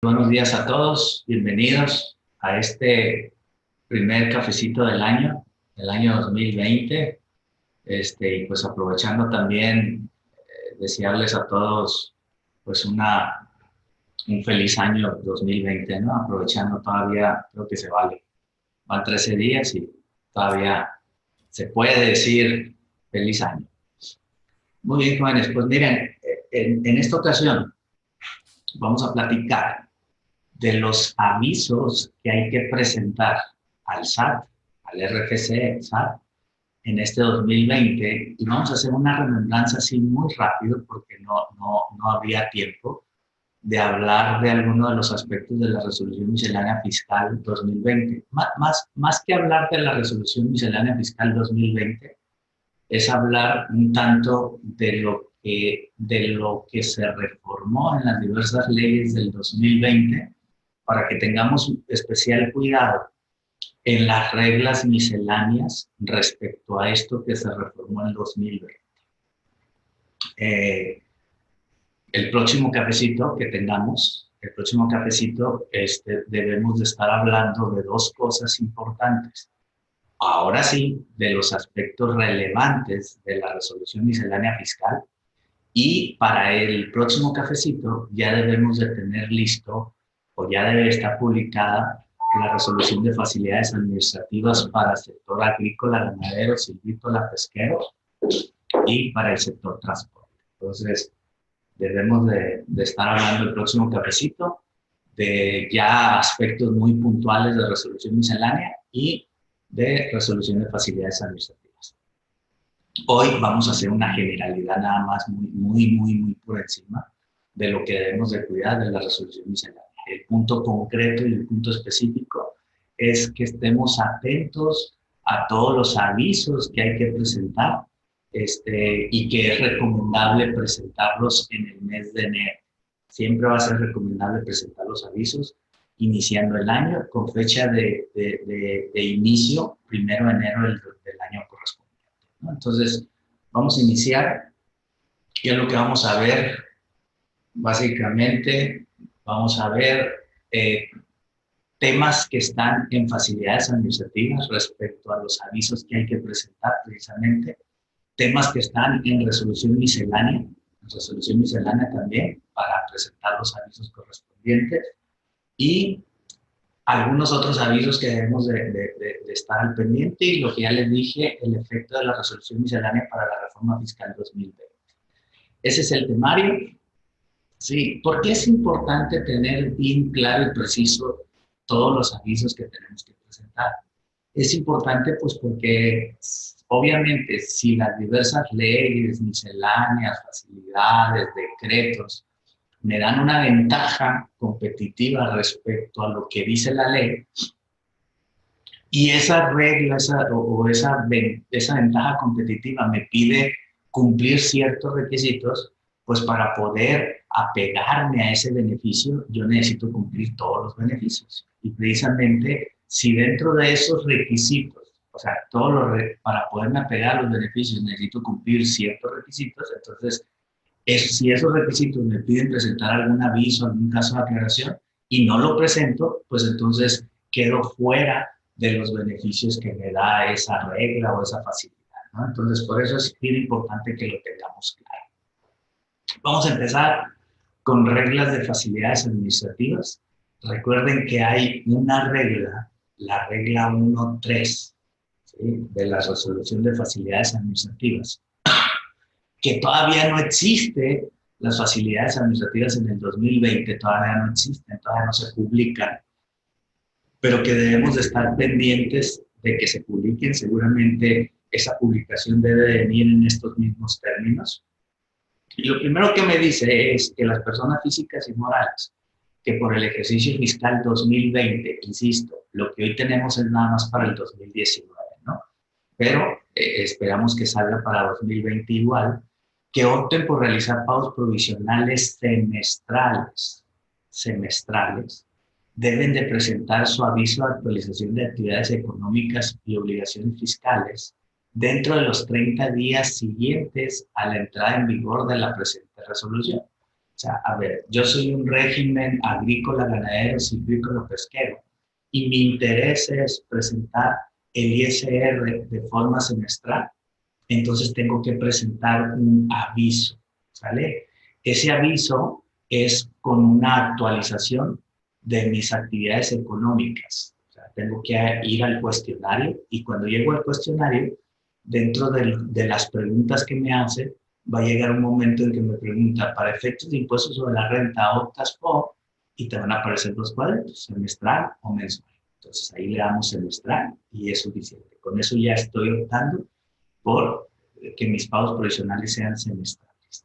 Buenos días a todos, bienvenidos a este primer cafecito del año 2020. Y pues aprovechando también, desearles a todos pues un feliz año 2020, ¿no? Aprovechando todavía, creo que se vale. Van 13 días y todavía se puede decir feliz año. Muy bien, jóvenes, pues miren, en esta ocasión vamos a platicar de los avisos que hay que presentar al SAT, al RFC, SAT, en este 2020, y vamos a hacer una remembranza así muy rápido porque no habría tiempo de hablar de algunos de los aspectos de la resolución miscelánea fiscal 2020. Más que hablar de la resolución miscelánea fiscal 2020, es hablar un tanto de lo que se reformó en las diversas leyes del 2020 para que tengamos especial cuidado en las reglas misceláneas respecto a esto que se reformó en el 2020. El próximo cafecito que tengamos, debemos de estar hablando de dos cosas importantes. Ahora sí, de los aspectos relevantes de la resolución miscelánea fiscal, y para el próximo cafecito ya debemos de tener listo o ya debe estar publicada la resolución de facilidades administrativas para el sector agrícola, ganadero, silvícola, pesquero y para el sector transporte. Entonces, debemos de estar hablando el próximo cafecito de ya aspectos muy puntuales de resolución miscelánea y de resolución de facilidades administrativas. Hoy vamos a hacer una generalidad nada más muy por encima de lo que debemos de cuidar de la resolución miscelánea. El punto concreto y el punto específico es que estemos atentos a todos los avisos que hay que presentar y que es recomendable presentarlos en el mes de enero. Siempre va a ser recomendable presentar los avisos iniciando el año con fecha de inicio, 1 de enero del año correspondiente, ¿no? Entonces, vamos a iniciar. ¿Qué es lo que vamos a ver? Básicamente, vamos a ver temas que están en facilidades administrativas respecto a los avisos que hay que presentar precisamente, temas que están en resolución miscelánea también para presentar los avisos correspondientes y algunos otros avisos que debemos de estar al pendiente y lo que ya les dije, el efecto de la resolución miscelánea para la reforma fiscal 2020. Ese es el temario. Sí, ¿por qué es importante tener bien claro y preciso todos los avisos que tenemos que presentar? Es importante pues porque obviamente si las diversas leyes, misceláneas, facilidades, decretos, me dan una ventaja competitiva respecto a lo que dice la ley, y esa regla esa ventaja competitiva me pide cumplir ciertos requisitos, pues para poder apegarme a ese beneficio, yo necesito cumplir todos los beneficios. Y precisamente, si dentro de esos requisitos, o sea, para poderme apegar a los beneficios, necesito cumplir ciertos requisitos, entonces, si esos requisitos me piden presentar algún aviso, algún caso de aclaración, y no lo presento, pues entonces quedo fuera de los beneficios que me da esa regla o esa facilidad, ¿no? Entonces, por eso es bien importante que lo tengamos claro. Vamos a empezar con reglas de facilidades administrativas. Recuerden que hay una regla, la regla 1.3, ¿sí?, de la resolución de facilidades administrativas, que todavía no existe. Las facilidades administrativas en el 2020 todavía no existen, todavía no se publican, pero que debemos de estar pendientes de que se publiquen. Seguramente esa publicación debe de venir en estos mismos términos. Y lo primero que me dice es que las personas físicas y morales que por el ejercicio fiscal 2020, insisto, lo que hoy tenemos es nada más para el 2019, ¿no? Pero esperamos que salga para 2020 igual, que opten por realizar pagos provisionales semestrales, deben de presentar su aviso de actualización de actividades económicas y obligaciones fiscales dentro de los 30 días siguientes a la entrada en vigor de la presente resolución. sea, a ver, yo soy un régimen agrícola, ganadero, silvícola, pesquero, y mi interés es presentar el ISR de forma semestral, entonces tengo que presentar un aviso, ¿sale? Ese aviso es con una actualización de mis actividades económicas. O sea, tengo que ir al cuestionario y cuando llego al cuestionario, dentro de las preguntas que me hace, va a llegar un momento en que me pregunta, para efectos de impuestos sobre la renta, optas por, y te van a aparecer los cuadros, semestral o mensual. Entonces ahí le damos semestral y es suficiente. Con eso ya estoy optando por que mis pagos provisionales sean semestrales.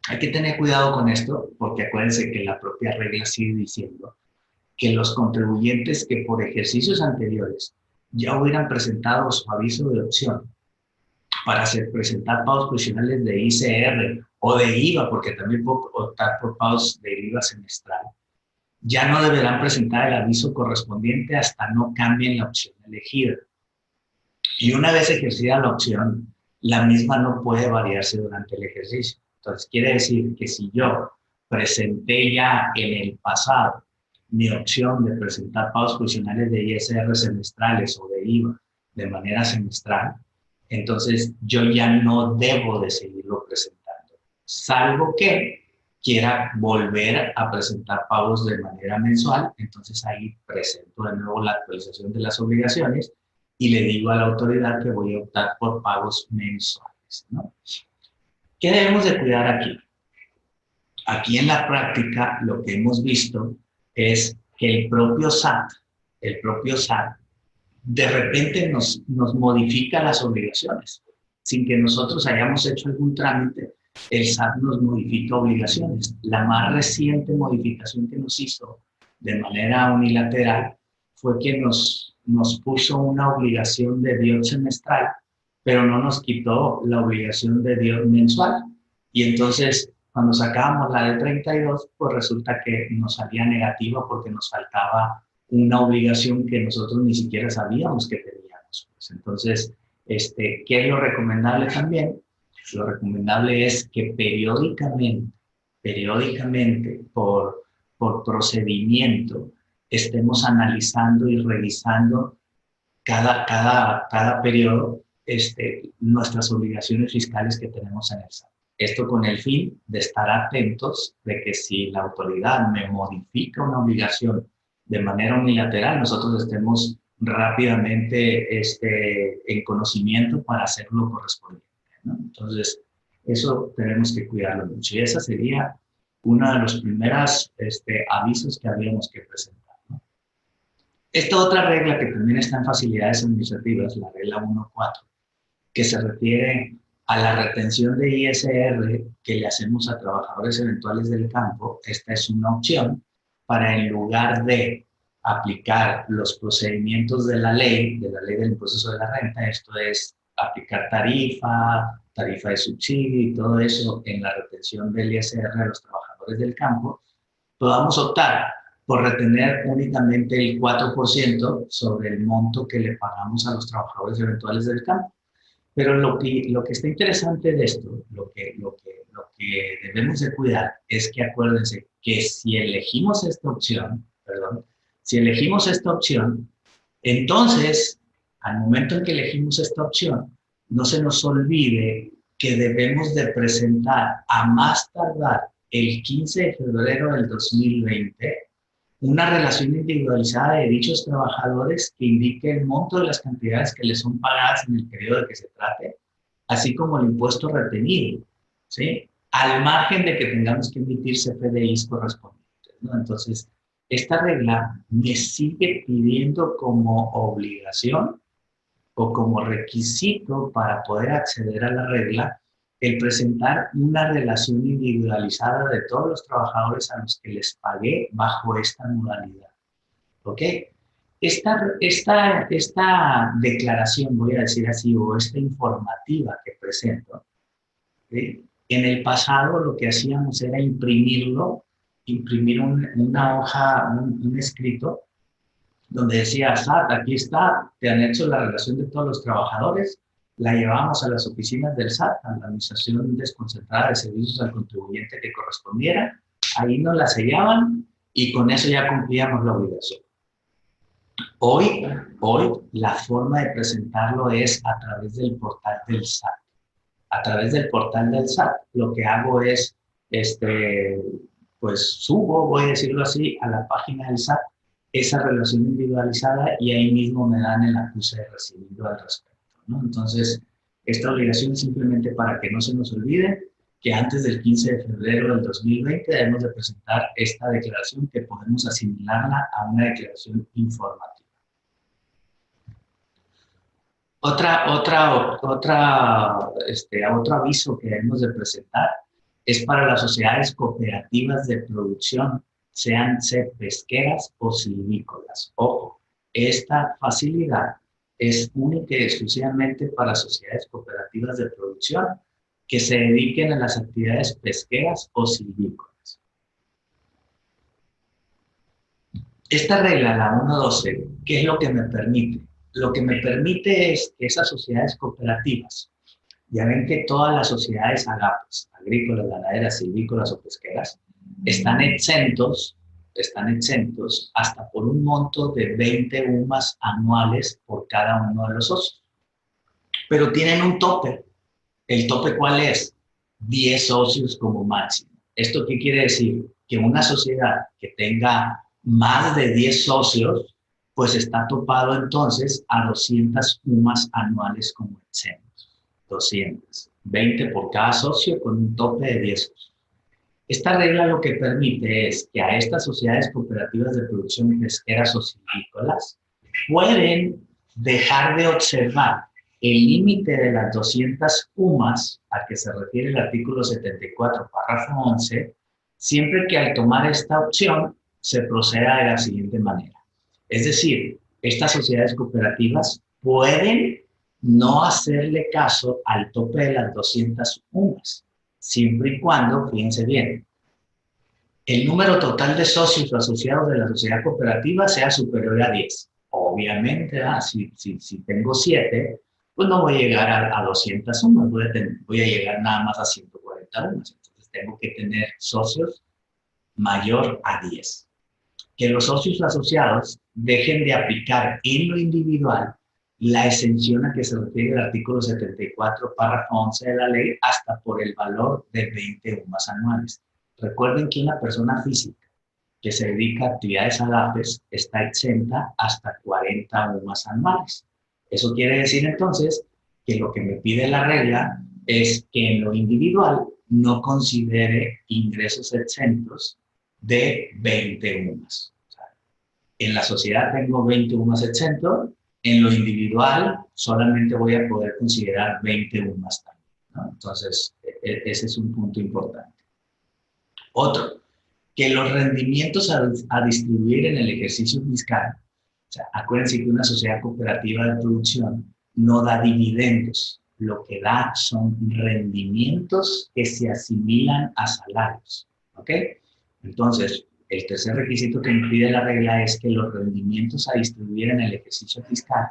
Hay que tener cuidado con esto porque acuérdense que la propia regla sigue diciendo que los contribuyentes que por ejercicios anteriores ya hubieran presentado su aviso de opción para hacer, presentar pagos provisionales de ICR o de IVA, porque también puedo optar por pagos de IVA semestral, ya no deberán presentar el aviso correspondiente hasta no cambien la opción elegida. Y una vez ejercida la opción, la misma no puede variarse durante el ejercicio. Entonces, quiere decir que si yo presenté ya en el pasado mi opción de presentar pagos provisionales de ISR semestrales o de IVA de manera semestral, entonces yo ya no debo de seguirlo presentando, salvo que quiera volver a presentar pagos de manera mensual, entonces ahí presento de nuevo la actualización de las obligaciones y le digo a la autoridad que voy a optar por pagos mensuales, ¿no? ¿Qué debemos de cuidar aquí? Aquí en la práctica lo que hemos visto es que el propio SAT, de repente nos modifica las obligaciones. Sin que nosotros hayamos hecho algún trámite, el SAT nos modifica obligaciones. La más reciente modificación que nos hizo de manera unilateral fue que nos puso una obligación de DIOT semestral, pero no nos quitó la obligación de DIOT mensual. Y entonces, cuando sacábamos la de 32, pues resulta que nos salía negativa porque nos faltaba una obligación que nosotros ni siquiera sabíamos que teníamos. Pues entonces, ¿qué es lo recomendable también? Lo recomendable es que periódicamente, por procedimiento, estemos analizando y revisando cada periodo nuestras obligaciones fiscales que tenemos en el SAT. Esto con el fin de estar atentos de que si la autoridad me modifica una obligación de manera unilateral, nosotros estemos rápidamente en conocimiento para hacer lo correspondiente, ¿no? Entonces, eso tenemos que cuidarlo mucho. Y esa sería uno de los primeros avisos que habríamos que presentar, ¿no? Esta otra regla que también está en facilidades administrativas, la regla 1.4, que se refiere a la retención de ISR que le hacemos a trabajadores eventuales del campo. Esta es una opción para, en lugar de aplicar los procedimientos de la ley del impuesto sobre la renta, esto es aplicar tarifa de subsidio y todo eso en la retención del ISR a los trabajadores del campo, podamos optar por retener únicamente el 4% sobre el monto que le pagamos a los trabajadores eventuales del campo. Pero lo que está interesante de esto, lo que debemos de cuidar es que acuérdense que si elegimos esta opción, entonces, al momento en que elegimos esta opción, no se nos olvide que debemos de presentar a más tardar el 15 de febrero del 2020 una relación individualizada de dichos trabajadores que indique el monto de las cantidades que les son pagadas en el periodo de que se trate, así como el impuesto retenido, ¿sí? Al margen de que tengamos que emitir CFDIs correspondientes, ¿no? Entonces, esta regla me sigue pidiendo como obligación o como requisito para poder acceder a la regla el presentar una relación individualizada de todos los trabajadores a los que les pagué bajo esta modalidad. ¿Ok? Esta declaración, voy a decir así, o esta informativa que presento, ¿sí? En el pasado lo que hacíamos era imprimir una hoja, un escrito, donde decía, SAT, aquí está, te anexo la relación de todos los trabajadores, la llevábamos a las oficinas del SAT, a la Administración Desconcentrada de Servicios al Contribuyente que correspondiera, ahí nos la sellaban y con eso ya cumplíamos la obligación. Hoy la forma de presentarlo es a través del portal del SAT. A través del portal del SAT, lo que hago es, pues subo, voy a decirlo así, a la página del SAT esa relación individualizada y ahí mismo me dan el acuse de recibido al respecto, ¿no? Entonces, esta obligación es simplemente para que no se nos olvide que antes del 15 de febrero del 2020 debemos de presentar esta declaración que podemos asimilarla a una declaración informativa. Otro aviso que debemos de presentar es para las sociedades cooperativas de producción, sean pesqueras o silvícolas. Ojo, esta facilidad es única y exclusivamente para sociedades cooperativas de producción que se dediquen a las actividades pesqueras o silvícolas. Esta regla, la 1.12, ¿qué es lo que me permite? Lo que me permite es que esas sociedades cooperativas, ya ven que todas las sociedades agrícolas, ganaderas, silvícolas o pesqueras, están exentos hasta por un monto de 20 UMAS anuales por cada uno de los socios. Pero tienen un tope. ¿El tope cuál es? 10 socios como máximo. ¿Esto qué quiere decir? Que una sociedad que tenga más de 10 socios, pues está topado entonces a 200 UMAS anuales como exentos. 200. 20 por cada socio con un tope de 10 socios. Esta regla lo que permite es que a estas sociedades cooperativas de producción pesqueras o silvícolas pueden dejar de observar el límite de las 200 UMAS a que se refiere el artículo 74, párrafo 11, siempre que al tomar esta opción se proceda de la siguiente manera. Es decir, estas sociedades cooperativas pueden no hacerle caso al tope de las 200 UMAS, siempre y cuando, fíjense bien, el número total de socios o asociados de la sociedad cooperativa sea superior a 10. Obviamente, si tengo 7, pues no voy a llegar a 200 UMAS, voy a llegar nada más a 140 UMAS. Entonces tengo que tener socios mayor a 10. Que los socios asociados dejen de aplicar en lo individual la exención a que se refiere el artículo 74, párrafo 11 de la ley, hasta por el valor de 20 UMAS anuales. Recuerden que una persona física que se dedica a actividades agapes está exenta hasta 40 UMAS anuales. Eso quiere decir entonces que lo que me pide la regla es que en lo individual no considere ingresos exentos de 20 UMAS. O sea, en la sociedad tengo 20 UMAS exentos, en lo individual solamente voy a poder considerar 20 UMAS también, ¿no? Entonces, ese es un punto importante. Otro, que los rendimientos a distribuir en el ejercicio fiscal, o sea, acuérdense que una sociedad cooperativa de producción no da dividendos, lo que da son rendimientos que se asimilan a salarios, ¿ok? Entonces, el tercer requisito que me pide la regla es que los rendimientos a distribuir en el ejercicio fiscal,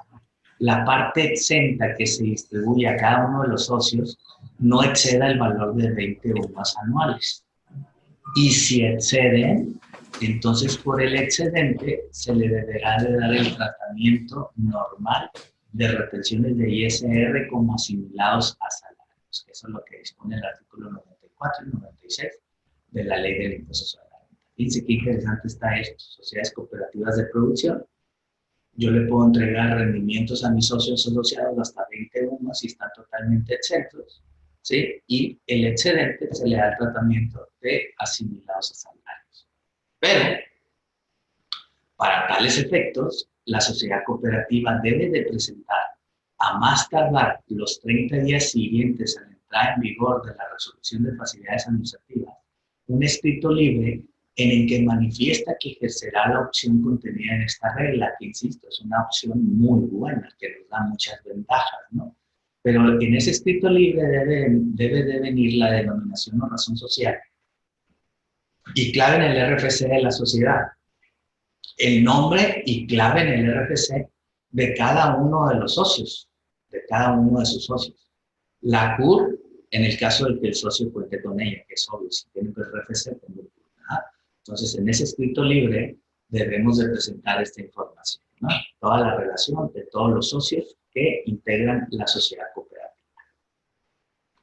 la parte exenta que se distribuye a cada uno de los socios, no exceda el valor de 20 UMAS anuales. Y si exceden, entonces por el excedente se le deberá de dar el tratamiento normal de retenciones de ISR como asimilados a salarios, que eso es lo que dispone el artículo 94 y 96 de la Ley del Impuesto sobre la Renta. Fíjense qué interesante está esto. Sociedades cooperativas de producción, yo le puedo entregar rendimientos a mis socios asociados hasta 20 UMAS y están totalmente exentos, ¿sí? Y el excedente se le da el tratamiento de asimilados a salarios. Pero, para tales efectos, la sociedad cooperativa debe de presentar a más tardar los 30 días siguientes a la entrada en vigor de la resolución de facilidades administrativas un escrito libre en el que manifiesta que ejercerá la opción contenida en esta regla, que insisto, es una opción muy buena, que nos da muchas ventajas, ¿no? Pero en ese escrito libre debe de venir la denominación o razón social y clave en el RFC de la sociedad, el nombre y clave en el RFC de cada uno de los socios de cada uno de sus socios. La CUR, en el caso de que el socio cuente con ella, que es obvio, si tiene PRFC, tengo CUR, ¿verdad? Entonces, en ese escrito libre debemos de presentar esta información, ¿no? Toda la relación de todos los socios que integran la sociedad cooperativa.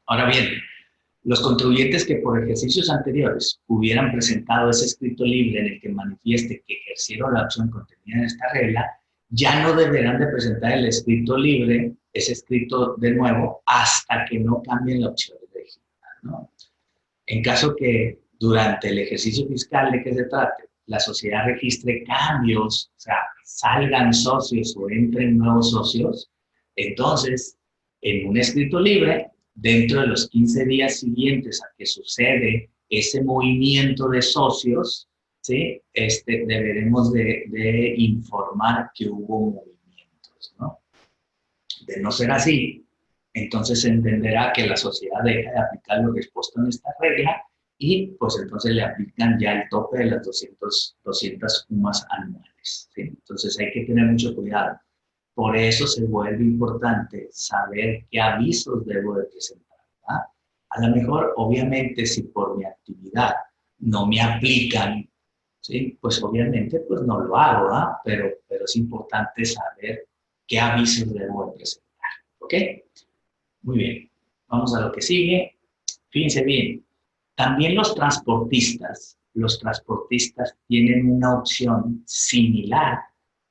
Ahora bien, los contribuyentes que por ejercicios anteriores hubieran presentado ese escrito libre en el que manifieste que ejercieron la opción contenida en esta regla, ya no deberán de presentar el escrito libre, ese escrito de nuevo, hasta que no cambien la opción original, ¿no? En caso que durante el ejercicio fiscal de que se trate, la sociedad registre cambios, o sea, salgan socios o entren nuevos socios, entonces, en un escrito libre, dentro de los 15 días siguientes a que sucede ese movimiento de socios, ¿sí? Deberemos de informar que hubo movimientos, ¿no? De no ser así, entonces se entenderá que la sociedad deja de aplicar lo dispuesto en esta regla y pues entonces le aplican ya el tope de las 200 UMAS anuales, ¿sí? Entonces hay que tener mucho cuidado. Por eso se vuelve importante saber qué avisos debo de presentar, ¿verdad? A lo mejor, obviamente, si por mi actividad no me aplican, ¿sí? Pues obviamente pues no lo hago, ¿verdad? Pero es importante saber qué avisos debo de presentar, ¿ok? Muy bien, vamos a lo que sigue. Fíjense bien, también los transportistas tienen una opción similar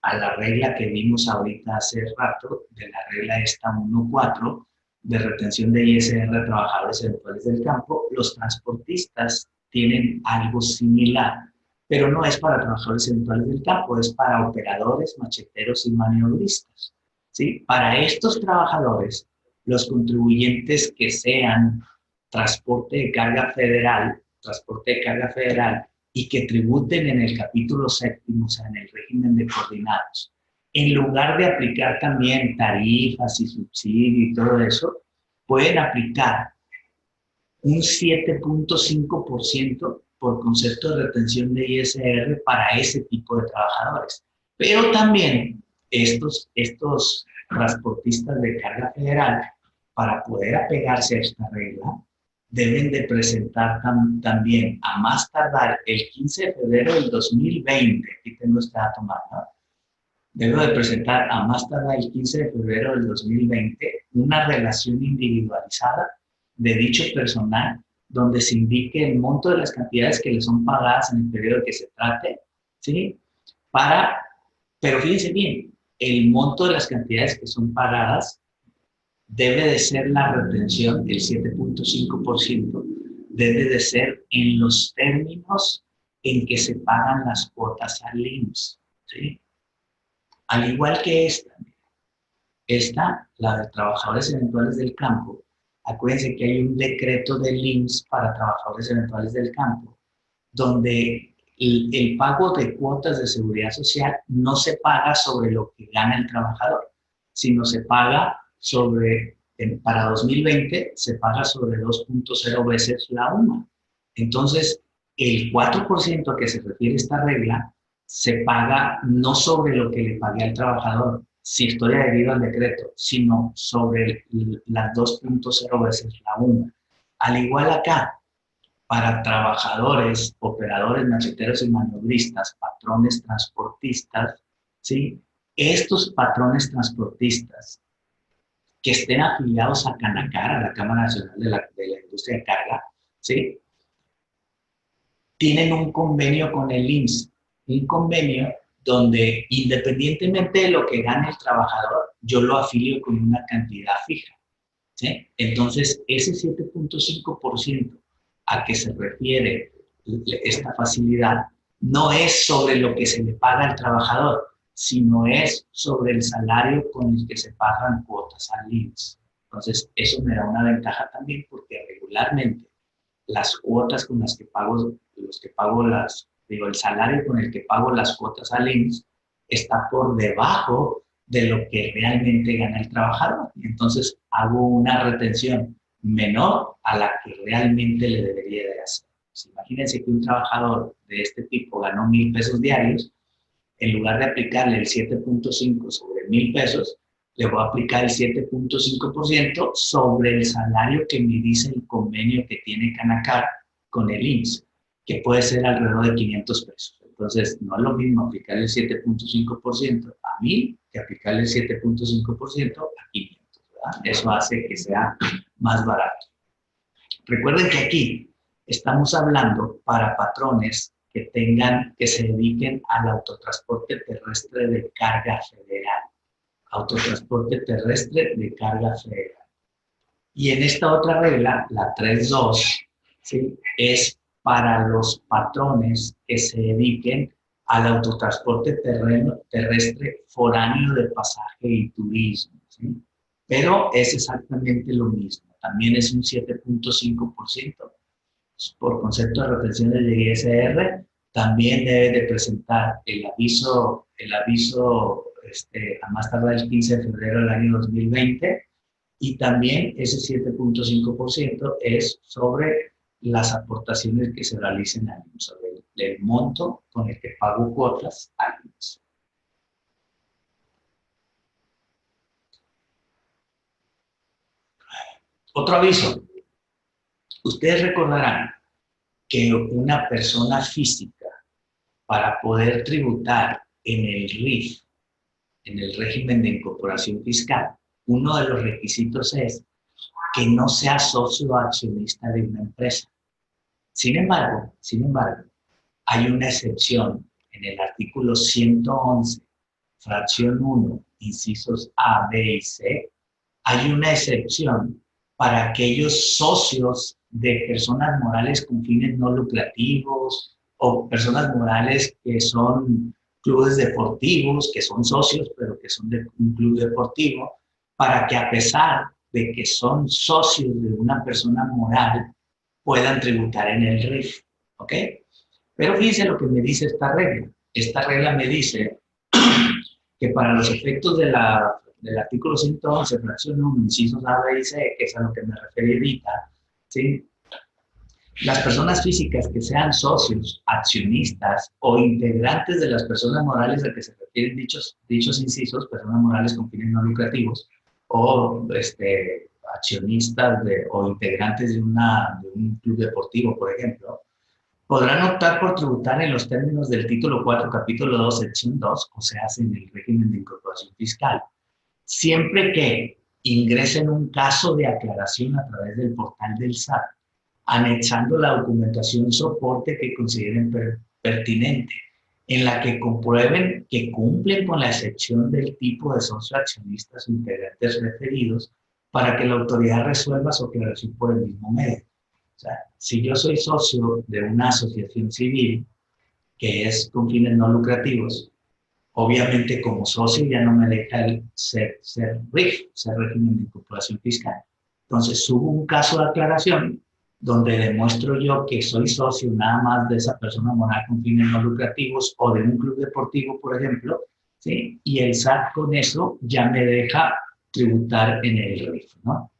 a la regla que vimos ahorita hace rato, de la regla esta 1.4, de retención de ISR a trabajadores eventuales del campo. Los transportistas tienen algo similar, pero no es para trabajadores eventuales del campo, es para operadores, macheteros y maniobristas, ¿sí? Para estos trabajadores, los contribuyentes que sean transporte de carga federal, y que tributen en el capítulo séptimo, o sea, en el régimen de coordinados, en lugar de aplicar también tarifas y subsidio y todo eso, pueden aplicar un 7.5% por concepto de retención de ISR para ese tipo de trabajadores. Pero también estos transportistas de carga federal, para poder apegarse a esta regla, deben de presentar también a más tardar el 15 de febrero del 2020, aquí tengo este dato más, ¿no? Debo de presentar a más tardar el 15 de febrero del 2020 una relación individualizada de dicho personal donde se indique el monto de las cantidades que le son pagadas en el periodo que se trate, ¿sí? Pero fíjense bien, el monto de las cantidades que son pagadas debe de ser la retención del 7.5%, debe de ser en los términos en que se pagan las cuotas al IMSS, ¿sí? Al igual que esta, la de trabajadores eventuales del campo, acuérdense que hay un decreto del IMSS para trabajadores eventuales del campo, donde el pago de cuotas de seguridad social no se paga sobre lo que gana el trabajador, sino se paga para 2020 se paga sobre 2.0 veces la UMA. Entonces, el 4% a que se refiere esta regla se paga no sobre lo que le pagué al trabajador, si estoy adherido al decreto, sino sobre las 2.0 veces la UMA. Al igual acá, para trabajadores, operadores, macheteros y maniobristas, patrones transportistas, ¿sí? Estos patrones transportistas que estén afiliados a Canacar, a la Cámara Nacional de la Industria de Carga, ¿sí? Tienen un convenio con el IMSS, un convenio donde independientemente de lo que gane el trabajador, yo lo afilio con una cantidad fija, ¿sí? Entonces, ese 7.5% a que se refiere esta facilidad no es sobre lo que se le paga al trabajador, sino es sobre el salario con el que se pagan cuotas al IMSS. Entonces, eso me da una ventaja también porque regularmente las cuotas con las que pago, el salario con el que pago las cuotas al IMSS está por debajo de lo que realmente gana el trabajador. Y entonces hago una retención menor a la que realmente le debería de hacer. Pues imagínense que un trabajador de este tipo ganó 1,000 pesos diarios, en lugar de aplicarle el 7.5 sobre 1,000 pesos, le voy a aplicar el 7.5% sobre el salario que me dice el convenio que tiene Canacar con el IMSS, que puede ser alrededor de 500 pesos. Entonces, no es lo mismo aplicar el 7.5% a 1,000 que aplicar el 7.5% a 500, ¿verdad? Eso hace que sea más barato. Recuerden que aquí estamos hablando para patrones que se dediquen al autotransporte terrestre de carga federal. Autotransporte terrestre de carga federal. Y en esta otra regla, la 3.2, ¿sí?, es para los patrones que se dediquen al autotransporte terrestre foráneo de pasaje y turismo, ¿sí? Pero es exactamente lo mismo. También es un 7.5%. Por concepto de retención del ISR, también debe de presentar el aviso a más tardar el 15 de febrero del año 2020, y también ese 7.5% es sobre las aportaciones que se realicen al IMSS, sobre el monto con el que pago cuotas al IMSS. Otro aviso. Ustedes recordarán que una persona física, para poder tributar en el RIF, en el régimen de incorporación fiscal, uno de los requisitos es que no sea socio o accionista de una empresa. Sin embargo, hay una excepción en el artículo 111, fracción 1, incisos A, B y C. Hay una excepción para aquellos socios de personas morales con fines no lucrativos o personas morales que son clubes deportivos, que son socios, pero que son de un club deportivo, para que a pesar de que son socios de una persona moral, puedan tributar en el RIF, ¿ok? Pero fíjense lo que me dice esta regla. Esta regla me dice que para los efectos del artículo 111, fracción 1, incisos A, B y C, que es a lo que me referí ahorita, ¿sí?, las personas físicas que sean socios, accionistas o integrantes de las personas morales a que se refieren dichos incisos, personas morales con fines no lucrativos, o accionistas o integrantes de un club deportivo, por ejemplo, podrán optar por tributar en los términos del título 4, capítulo 2, sección 2, o sea, en el régimen de incorporación fiscal, siempre que ingresen un caso de aclaración a través del portal del SAT, anexando la documentación soporte que consideren pertinente, en la que comprueben que cumplen con la excepción del tipo de socio accionistas o integrantes referidos, para que la autoridad resuelva su aclaración por el mismo medio. O sea, si yo soy socio de una asociación civil que es con fines no lucrativos, obviamente como socio ya no me deja el ser RIF, ser régimen de incorporación fiscal. Entonces subo un caso de aclaración donde demuestro yo que soy socio nada más de esa persona moral con fines no lucrativos o de un club deportivo, por ejemplo, ¿sí?, y el SAT con eso ya me deja tributar en el RIF, ¿no?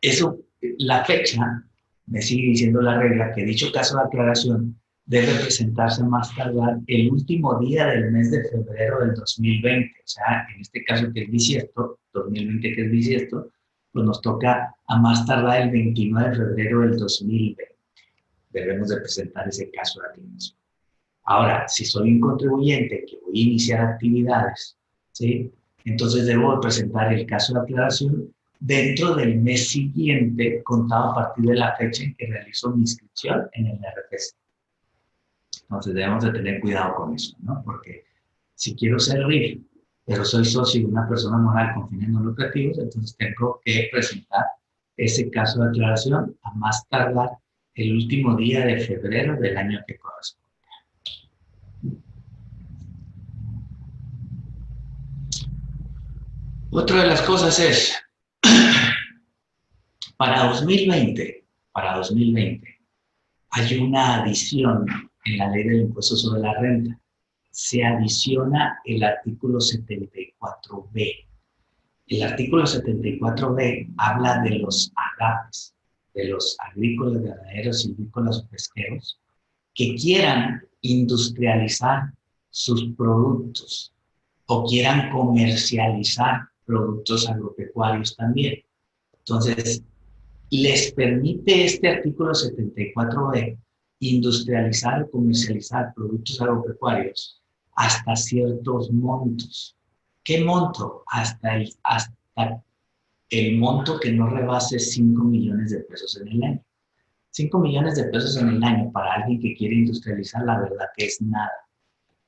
Eso, la fecha, me sigue diciendo la regla, que dicho caso de aclaración debe presentarse más tardar el último día del mes de febrero del 2020. O sea, en este caso que es bisiesto, 2020 que es bisiesto, pues nos toca a más tardar el 29 de febrero del 2020. Debemos de presentar ese caso de aclaración. Ahora, si soy un contribuyente que voy a iniciar actividades, ¿sí?, entonces debo de presentar el caso de aclaración dentro del mes siguiente, contado a partir de la fecha en que realizo mi inscripción en el RFC. Entonces debemos de tener cuidado con eso, ¿no? Porque si quiero ser RIF, pero soy socio de una persona moral con fines no lucrativos, entonces tengo que presentar ese caso de aclaración a más tardar el último día de febrero del año que corresponde. Otra de las cosas es, para 2020, hay una adición en la ley del impuesto sobre la renta. Se adiciona el artículo 74B. El artículo 74B habla de los agapes, de los agrícolas, ganaderos, silvícolas o pesqueros, que quieran industrializar sus productos o quieran comercializar productos agropecuarios también. Entonces, les permite este artículo 74B industrializar o comercializar productos agropecuarios hasta ciertos montos. ¿Qué monto? Hasta el monto que no rebase 5 millones de pesos en el año. 5 millones de pesos en el año para alguien que quiere industrializar, la verdad que es nada.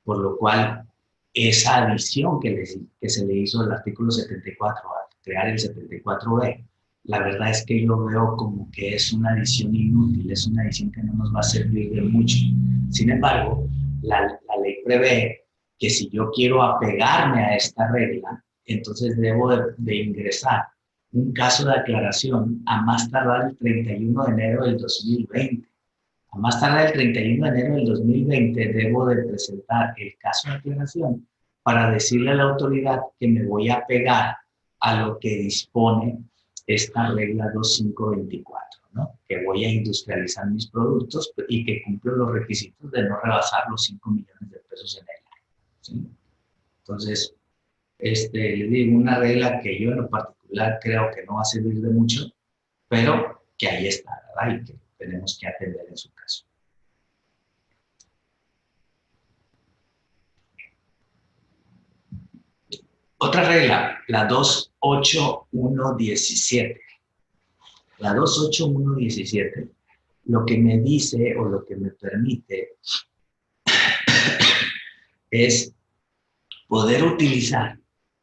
Por lo cual, esa adición que se le hizo al artículo 74 al crear el 74B, la verdad es que yo veo como que es una adición inútil, es una adición que no nos va a servir de mucho. Sin embargo, la ley prevé que si yo quiero apegarme a esta regla, entonces debo de ingresar un caso de aclaración a más tardar el 31 de enero del 2020. A más tardar el 31 de enero del 2020 debo de presentar el caso de aclaración para decirle a la autoridad que me voy a apegar a lo que dispone esta regla 2524, ¿no? Que voy a industrializar mis productos y que cumplo los requisitos de no rebasar los 5 millones de pesos en el año, ¿sí? Entonces, le digo, una regla que yo en lo particular creo que no va a servir de mucho, pero que ahí está, ¿verdad? Y que tenemos que atender en su caso. Otra regla, la 28117. La 28117 lo que me dice o lo que me permite es poder utilizar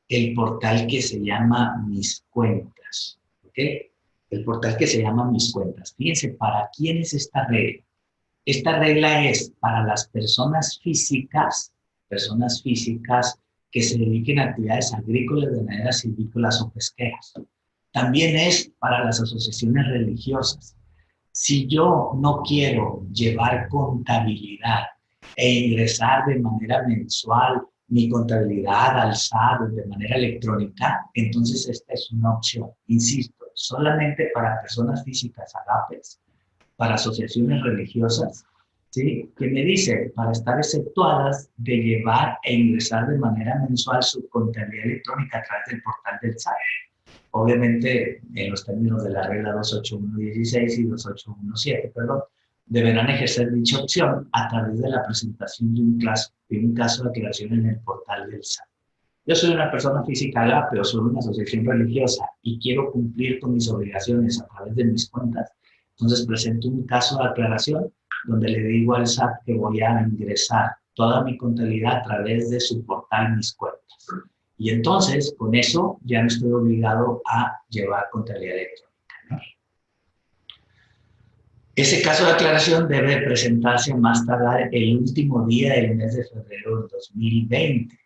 el portal que se llama Mis Cuentas, ¿ok? El portal que se llama Mis Cuentas. Fíjense, ¿para quién es esta regla? Esta regla es para las personas físicas que se dediquen a actividades agrícolas, ganaderas, silvícolas o pesqueras. También es para las asociaciones religiosas. Si yo no quiero llevar contabilidad e ingresar de manera mensual mi contabilidad al SAT de manera electrónica, entonces esta es una opción. Insisto, solamente para personas físicas agapes, para asociaciones religiosas, ¿sí? Que me dice, para estar exceptuadas de llevar e ingresar de manera mensual su contabilidad electrónica a través del portal del SAT. Obviamente, en los términos de la regla 28116 y 28117, perdón, deberán ejercer dicha opción a través de la presentación de un caso de aclaración en el portal del SAT. Yo soy una persona física agape o soy una asociación religiosa y quiero cumplir con mis obligaciones a través de mis cuentas. Entonces presento un caso de aclaración donde le digo al SAT que voy a ingresar toda mi contabilidad a través de su portal Mis Cuentas. Y entonces, con eso, ya no estoy obligado a llevar contabilidad electrónica, ¿no? Ese caso de aclaración debe presentarse a más tardar el último día del mes de febrero del 2020.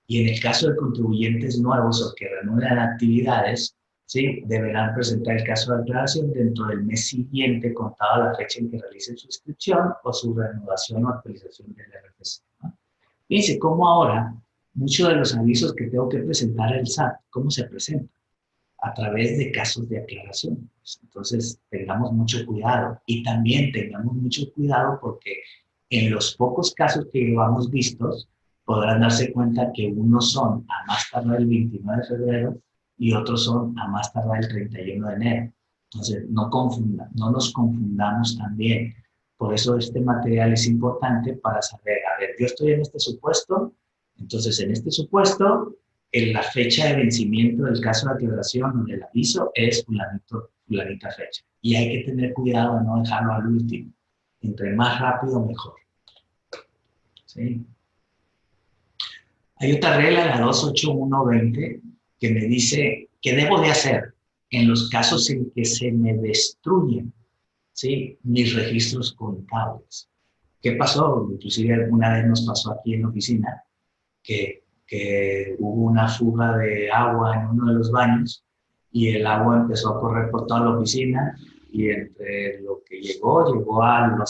Y en el caso de contribuyentes nuevos o que reanudan actividades, ¿sí? Deberán presentar el caso de aclaración dentro del mes siguiente, contado a la fecha en que realicen su inscripción o su reanudación o actualización del RFC, ¿no? Fíjense cómo ahora muchos de los avisos que tengo que presentar al SAT, ¿cómo se presentan? A través de casos de aclaración. Entonces, tengamos mucho cuidado y también tengamos mucho cuidado porque en los pocos casos que llevamos vistos, podrán darse cuenta que unos son a más tardar el 29 de febrero y otros son a más tardar el 31 de enero. Entonces, no nos confundamos también. Por eso este material es importante para saber, a ver, yo estoy en este supuesto, entonces en este supuesto, la fecha de vencimiento del caso de aclaración o del aviso es fulanita fecha. Y hay que tener cuidado de no dejarlo al último. Entre más rápido, mejor. ¿Sí? Hay otra regla, la 28120, que me dice qué debo de hacer en los casos en que se me destruyen, ¿sí? Mis registros contables. ¿Qué pasó? Inclusive alguna vez nos pasó aquí en la oficina que hubo una fuga de agua en uno de los baños y el agua empezó a correr por toda la oficina y entre lo que llegó al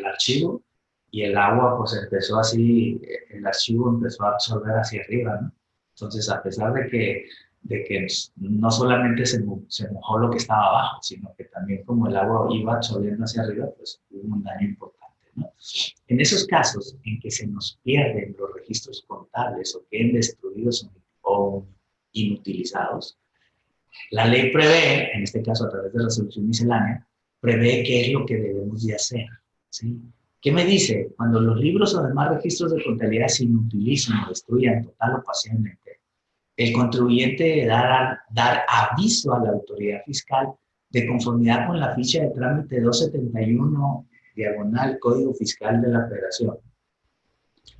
archivo y el agua pues empezó así, el archivo empezó a absorber hacia arriba, ¿no? Entonces, a pesar de que no solamente se mojó lo que estaba abajo, sino que también como el agua iba absorbiendo hacia arriba, pues hubo un daño importante, ¿no? En esos casos en que se nos pierden los registros contables o queden destruidos o inutilizados. La ley prevé, en este caso a través de la resolución miscelánea, prevé qué es lo que debemos de hacer, ¿sí? ¿Qué me dice? Cuando los libros o demás registros de contabilidad se inutilizan o destruyan total o parcialmente, el contribuyente debe dar aviso a la autoridad fiscal de conformidad con la ficha de trámite 271, diagonal, Código Fiscal de la Federación,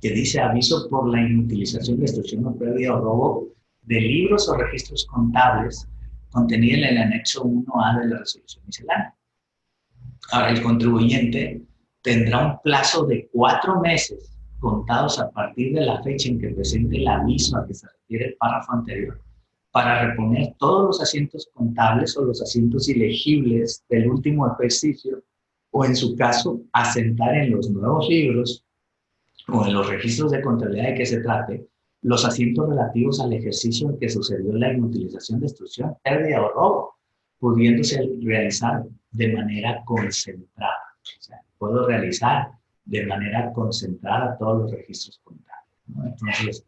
que dice aviso por la inutilización, destrucción o pérdida o robo de libros o registros contables contenido en el anexo 1A de la resolución miscelánea. Ahora, el contribuyente tendrá un plazo de 4 meses contados a partir de la fecha en que presente el aviso a que se refiere el párrafo anterior para reponer todos los asientos contables o los asientos ilegibles del último ejercicio o, en su caso, asentar en los nuevos libros o en los registros de contabilidad de que se trate los asientos relativos al ejercicio en que sucedió la inutilización, destrucción, pérdida o robo, pudiéndose realizar de manera concentrada. O sea, puedo realizar de manera concentrada todos los registros contables, ¿no? Entonces,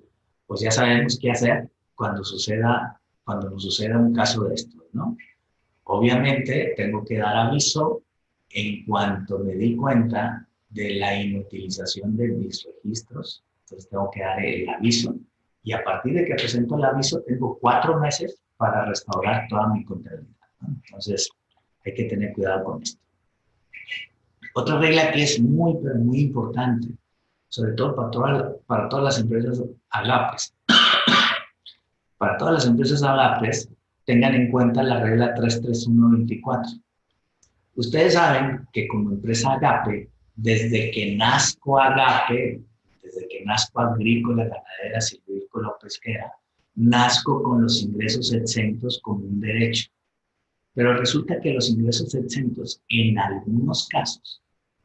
pues ya sabemos qué hacer cuando nos suceda un caso de estos, ¿no? Obviamente, tengo que dar aviso en cuanto me di cuenta de la inutilización de mis registros. Entonces, tengo que dar el aviso. Y a partir de que presento el aviso, tengo 4 meses para restaurar toda mi contabilidad, ¿no? Entonces, hay que tener cuidado con esto. Otra regla que es muy, pero muy importante, sobre todo para todas las empresas AGAPES. Para todas las empresas AGAPES, tengan en cuenta la regla 33124. Ustedes saben que como empresa AGAPE, desde que nazco AGAPE, desde que nazco agrícola, ganadera, silvícola o pesquera, nazco con los ingresos exentos como un derecho. Pero resulta que los ingresos exentos, en algunos casos,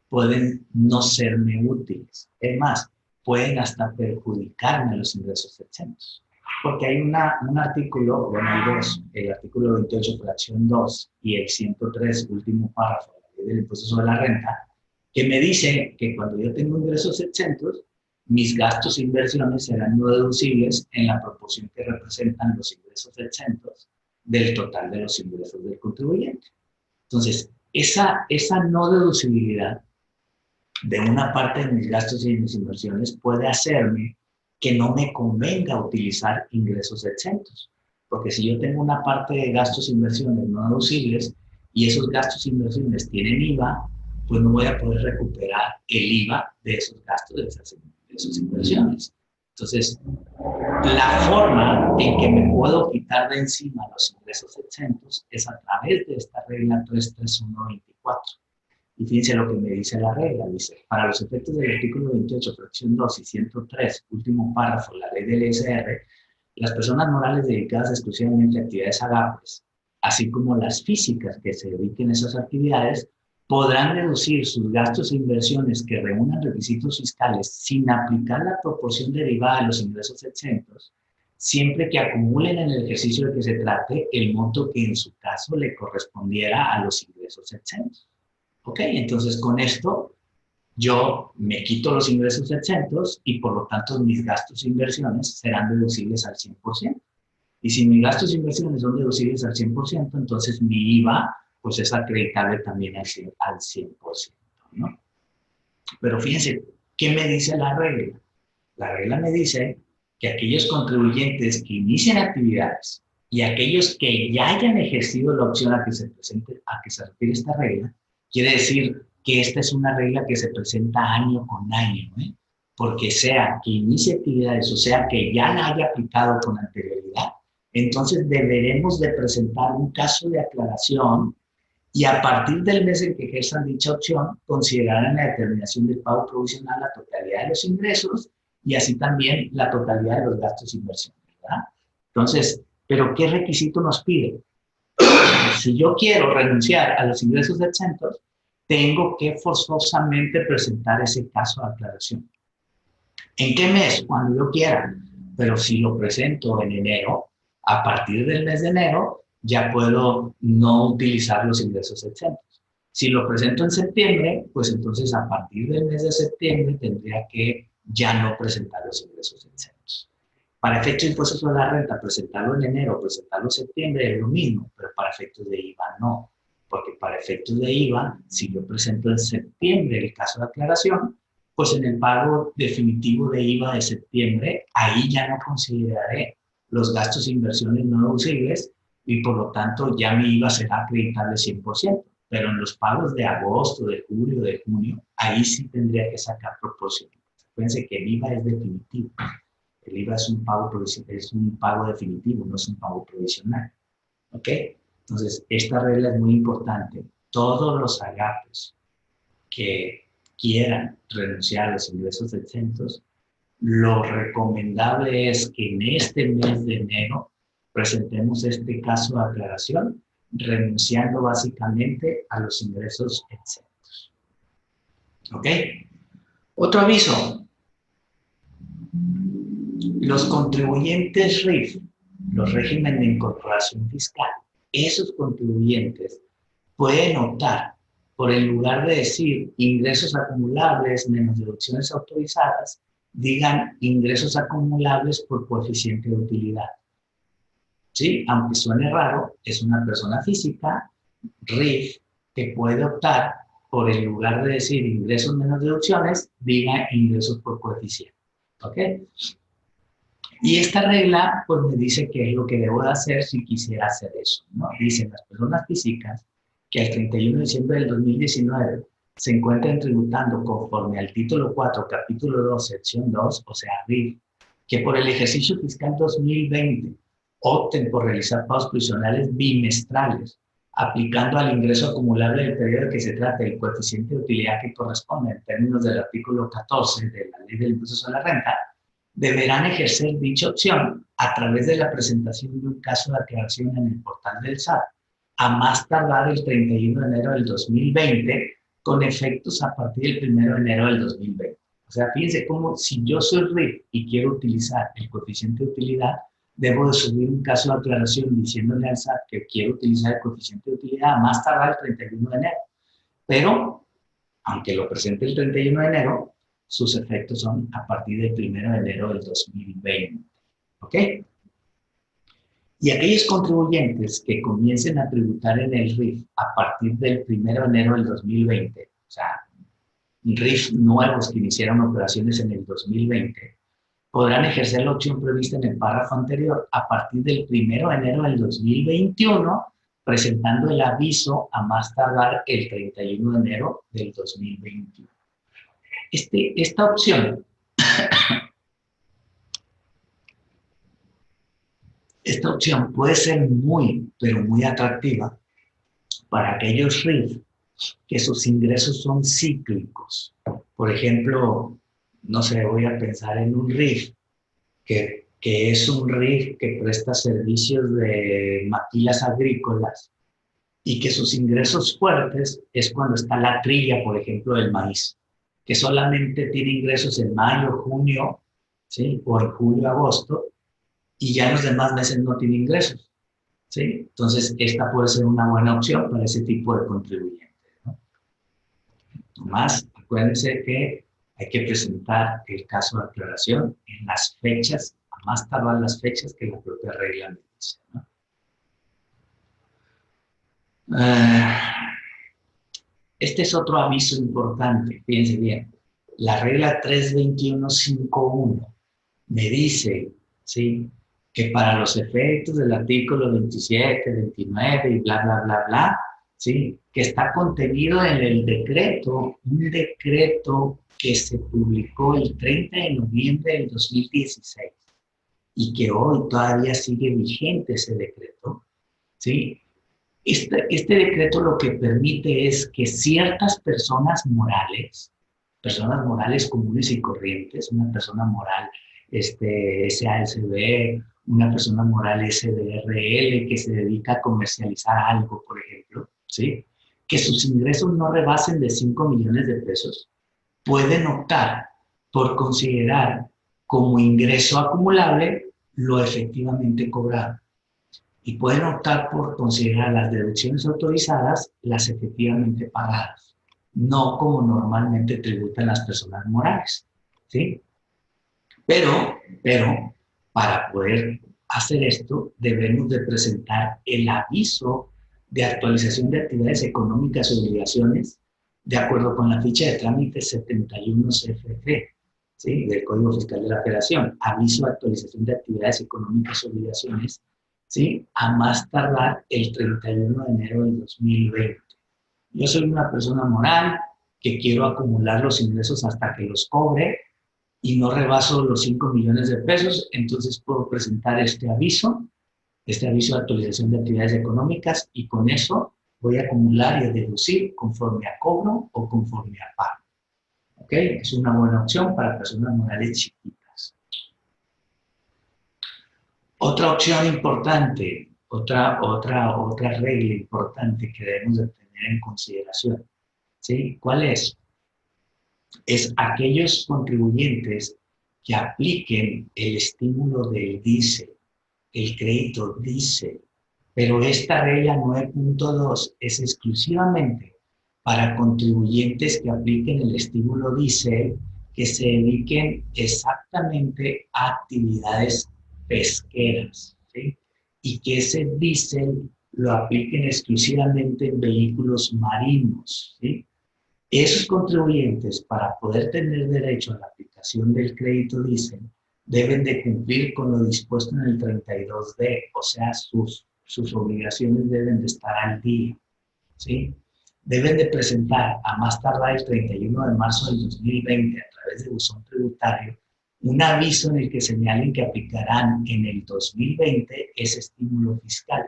pueden no serme útiles. Es más, pueden hasta perjudicarme los ingresos exentos. Porque hay un artículo, bueno, hay dos, el artículo 28, fracción 2, y el 103, último párrafo de la ley del impuesto sobre la renta, que me dice que cuando yo tengo ingresos exentos, mis gastos e inversiones serán no deducibles en la proporción que representan los ingresos exentos del total de los ingresos del contribuyente. Entonces, esa no deducibilidad de una parte de mis gastos y mis inversiones puede hacerme que no me convenga utilizar ingresos exentos. Porque si yo tengo una parte de gastos e inversiones no deducibles y esos gastos e inversiones tienen IVA, pues no voy a poder recuperar el IVA de esos gastos, de esas inversiones. Entonces, la forma en que me puedo quitar de encima los ingresos exentos es a través de esta regla 33124. Y fíjense lo que me dice la regla. Dice, para los efectos del artículo 28, fracción 2 y 103, último párrafo, la ley del ISR, las personas morales dedicadas exclusivamente a actividades AGAPES, así como las físicas que se dediquen a esas actividades, podrán deducir sus gastos e inversiones que reúnan requisitos fiscales sin aplicar la proporción derivada de los ingresos exentos, siempre que acumulen en el ejercicio de que se trate el monto que en su caso le correspondiera a los ingresos exentos. ¿Ok? Entonces, con esto, yo me quito los ingresos exentos y, por lo tanto, mis gastos e inversiones serán deducibles al 100%. Y si mis gastos e inversiones son deducibles al 100%, entonces mi IVA pues es acreditable también al 100%, ¿no? Pero fíjense, ¿qué me dice la regla? La regla me dice que aquellos contribuyentes que inicien actividades y aquellos que ya hayan ejercido la opción a que se refiere esta regla, quiere decir que esta es una regla que se presenta año con año, ¿eh? Porque sea que inicie actividades o sea que ya la haya aplicado con anterioridad, entonces deberemos de presentar un caso de aclaración y a partir del mes en que ejerzan dicha opción, considerarán la determinación del pago provisional la totalidad de los ingresos y así también la totalidad de los gastos e inversiones, ¿verdad? Entonces, ¿pero qué requisito nos pide? Si yo quiero renunciar a los ingresos exentos, tengo que forzosamente presentar ese caso de aclaración. ¿En qué mes? Cuando yo quiera. Pero si lo presento en enero, a partir del mes de enero, ya puedo no utilizar los ingresos exentos. Si lo presento en septiembre, pues entonces a partir del mes de septiembre tendría que ya no presentar los ingresos exentos. Para efectos de impuestos sobre la renta, presentarlo en enero, presentarlo en septiembre es lo mismo, pero para efectos de IVA no. Porque para efectos de IVA, si yo presento en septiembre el caso de aclaración, pues en el pago definitivo de IVA de septiembre, ahí ya no consideraré los gastos e inversiones no deducibles y por lo tanto ya mi IVA será acreditable 100%. Pero en los pagos de agosto, de julio, de junio, ahí sí tendría que sacar proporción. Fíjense que el IVA es definitivo. El IVA es un pago definitivo, no es un pago provisional. ¿Ok? Entonces, esta regla es muy importante. Todos los agapes que quieran renunciar a los ingresos exentos, lo recomendable es que en este mes de enero presentemos este caso de aclaración, renunciando básicamente a los ingresos exentos. ¿Ok? Otro aviso. Los contribuyentes RIF, los regímenes de incorporación fiscal, esos contribuyentes pueden optar por, en lugar de decir ingresos acumulables menos deducciones autorizadas, digan ingresos acumulables por coeficiente de utilidad. ¿Sí? Aunque suene raro, es una persona física, RIF, que puede optar por, en lugar de decir ingresos menos deducciones, diga ingresos por coeficiente. ¿Ok? Y esta regla, pues me dice qué es lo que debo de hacer si quisiera hacer eso, ¿no? Dicen las personas físicas que al 31 de diciembre del 2019 se encuentran tributando conforme al título 4, capítulo 2, sección 2, o sea, RIF, que por el ejercicio fiscal 2020 opten por realizar pagos provisionales bimestrales, aplicando al ingreso acumulable del periodo que se trate el coeficiente de utilidad que corresponde en términos del artículo 14 de la Ley del Impuesto sobre la Renta, deberán ejercer dicha opción a través de la presentación de un caso de aclaración en el portal del SAT, a más tardar el 31 de enero del 2020, con efectos a partir del 1 de enero del 2020. O sea, fíjense cómo si yo soy RIF y quiero utilizar el coeficiente de utilidad, debo de subir un caso de aclaración diciéndole al SAT que quiero utilizar el coeficiente de utilidad a más tardar el 31 de enero. Pero, aunque lo presente el 31 de enero, sus efectos son a partir del 1 de enero del 2020. ¿Ok? Y aquellos contribuyentes que comiencen a tributar en el RIF a partir del 1 de enero del 2020, o sea, RIF nuevos que iniciaron operaciones en el 2020, podrán ejercer la opción prevista en el párrafo anterior a partir del 1 de enero del 2021, presentando el aviso a más tardar el 31 de enero del 2021. Esta opción puede ser muy, pero muy atractiva para aquellos RIF que sus ingresos son cíclicos. Por ejemplo, no sé, voy a pensar en un RIF que es un RIF que presta servicios de maquilas agrícolas y que sus ingresos fuertes es cuando está la trilla, por ejemplo, del maíz, que solamente tiene ingresos en mayo, junio, ¿sí? O en julio, agosto, y ya en los demás meses no tiene ingresos, ¿sí? Entonces, esta puede ser una buena opción para ese tipo de contribuyentes, ¿no? Nomás, acuérdense que hay que presentar el caso de aclaración en las fechas, a más tardar las fechas que la propia regla me dice, ¿no? Este es otro aviso importante, fíjense bien. La regla 321.5.1 me dice, ¿sí?, que para los efectos del artículo 27, 29 y bla, bla, bla, bla, ¿sí?, que está contenido en el decreto, un decreto que se publicó el 30 de noviembre del 2016 y que hoy todavía sigue vigente ese decreto, ¿sí? Este decreto lo que permite es que ciertas personas morales comunes y corrientes, una persona moral SASB, una persona moral SDRL que se dedica a comercializar algo, por ejemplo, ¿sí?, que sus ingresos no rebasen de 5 millones de pesos, pueden optar por considerar como ingreso acumulable lo efectivamente cobrado. Y pueden optar por considerar las deducciones autorizadas las efectivamente pagadas, no como normalmente tributan las personas morales, ¿sí? Pero Para poder hacer esto, debemos de presentar el aviso de actualización de actividades económicas y obligaciones de acuerdo con la ficha de trámite 71 CFF, ¿sí? Del Código Fiscal de la Federación. Aviso de actualización de actividades económicas y obligaciones, ¿sí? A más tardar el 31 de enero del 2020. Yo soy una persona moral que quiero acumular los ingresos hasta que los cobre y no rebaso los 5 millones de pesos, entonces puedo presentar este aviso de actualización de actividades económicas, y con eso voy a acumular y a deducir conforme a cobro o conforme a pago. ¿Ok? Es una buena opción para personas morales chiquitas. Otra opción importante, otra regla importante que debemos de tener en consideración, ¿sí? ¿Cuál es? Es aquellos contribuyentes que apliquen el estímulo del diésel, el crédito diésel, pero esta regla 9.2 es exclusivamente para contribuyentes que apliquen el estímulo diésel, que se dediquen exactamente a actividades pesqueras, ¿sí? Y que ese diésel lo apliquen exclusivamente en vehículos marinos, ¿sí? Esos contribuyentes, para poder tener derecho a la aplicación del crédito diésel, deben de cumplir con lo dispuesto en el 32D, o sea, sus obligaciones deben de estar al día, ¿sí? Deben de presentar a más tardar el 31 de marzo del 2020 a través de buzón tributario un aviso en el que señalen que aplicarán en el 2020 ese estímulo fiscal,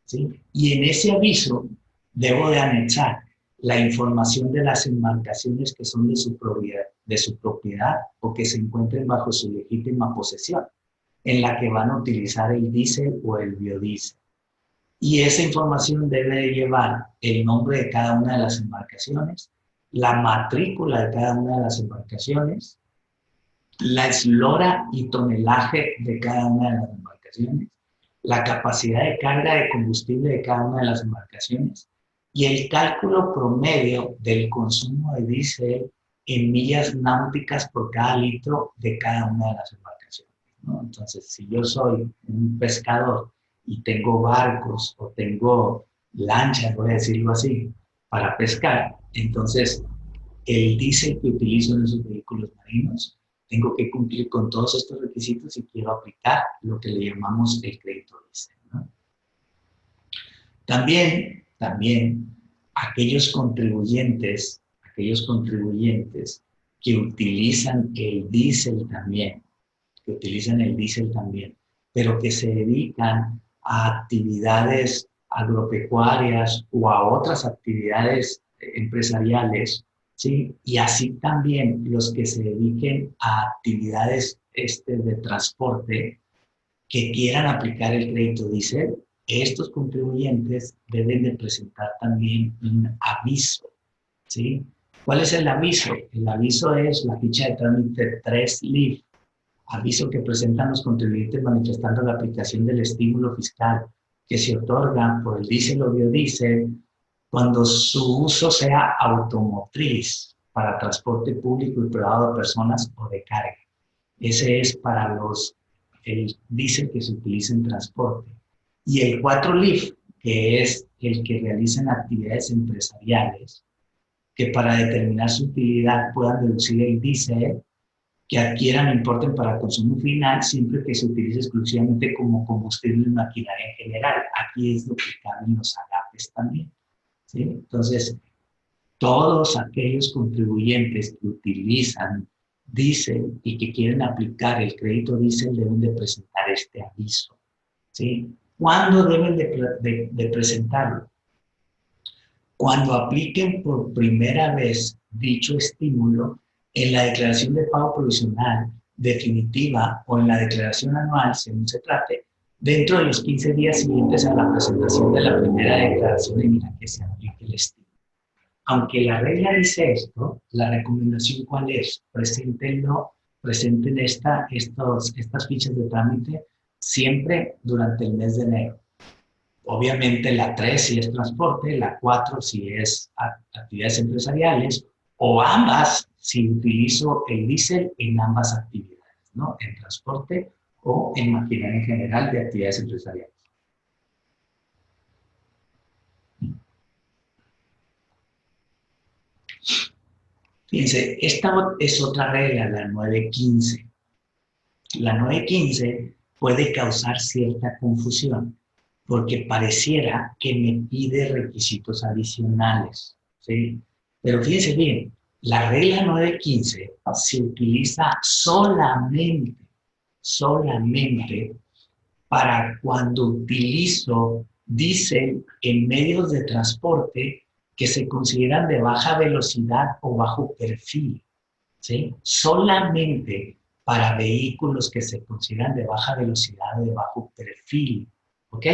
¿sí? Y en ese aviso debo de anexar la información de las embarcaciones que son de su propiedad o que se encuentren bajo su legítima posesión, en la que van a utilizar el diésel o el biodiesel. Y esa información debe de llevar el nombre de cada una de las embarcaciones, la matrícula de cada una de las embarcaciones, la eslora y tonelaje de cada una de las embarcaciones, la capacidad de carga de combustible de cada una de las embarcaciones y el cálculo promedio del consumo de diésel en millas náuticas por cada litro de cada una de las embarcaciones, ¿no? Entonces, si yo soy un pescador y tengo barcos o tengo lanchas, voy a decirlo así, para pescar, entonces el diésel que utilizo en esos vehículos marinos, tengo que cumplir con todos estos requisitos si quiero aplicar lo que le llamamos el crédito diésel, ¿no? También aquellos contribuyentes que utilizan el diésel también, pero que se dedican a actividades agropecuarias o a otras actividades empresariales, ¿sí? Y así también los que se dediquen a actividades de transporte que quieran aplicar el crédito diésel, estos contribuyentes deben de presentar también un aviso, ¿sí? ¿Cuál es el aviso? El aviso es la ficha de trámite 3LIF, aviso que presentan los contribuyentes manifestando la aplicación del estímulo fiscal que se otorga por el diésel o biodiesel cuando su uso sea automotriz para transporte público y privado de personas o de carga. Ese es para el diésel que se utiliza en transporte. Y el 4LIF, que es el que realizan actividades empresariales, que para determinar su utilidad puedan deducir el diésel que adquieran o importen para consumo final, siempre que se utilice exclusivamente como combustible en maquinaria en general. Aquí es lo que caben los agapes también, ¿sí? Entonces, todos aquellos contribuyentes que utilizan diésel y que quieren aplicar el crédito diésel deben de presentar este aviso, ¿sí? ¿Cuándo deben de presentarlo? Cuando apliquen por primera vez dicho estímulo en la declaración de pago provisional definitiva o en la declaración anual, según se trate, dentro de los 15 días siguientes a la presentación de la primera declaración en la que se aplique el estímulo. Aunque la regla dice esto, la recomendación ¿cuál es? Presenten estas fichas de trámite siempre durante el mes de enero. Obviamente la 3 si es transporte, la 4 si es actividades empresariales, o ambas si utilizo el diésel en ambas actividades, ¿no? En transporte o en maquinaria en general de actividades empresariales. Fíjense, esta es otra regla, la 915. La 915 puede causar cierta confusión, porque pareciera que me pide requisitos adicionales, ¿sí? Pero fíjense bien, la regla 915 se utiliza solamente para cuando utilizo diésel en medios de transporte que se consideran de baja velocidad o bajo perfil, ¿sí? Solamente para vehículos que se consideran de baja velocidad o de bajo perfil, ¿ok?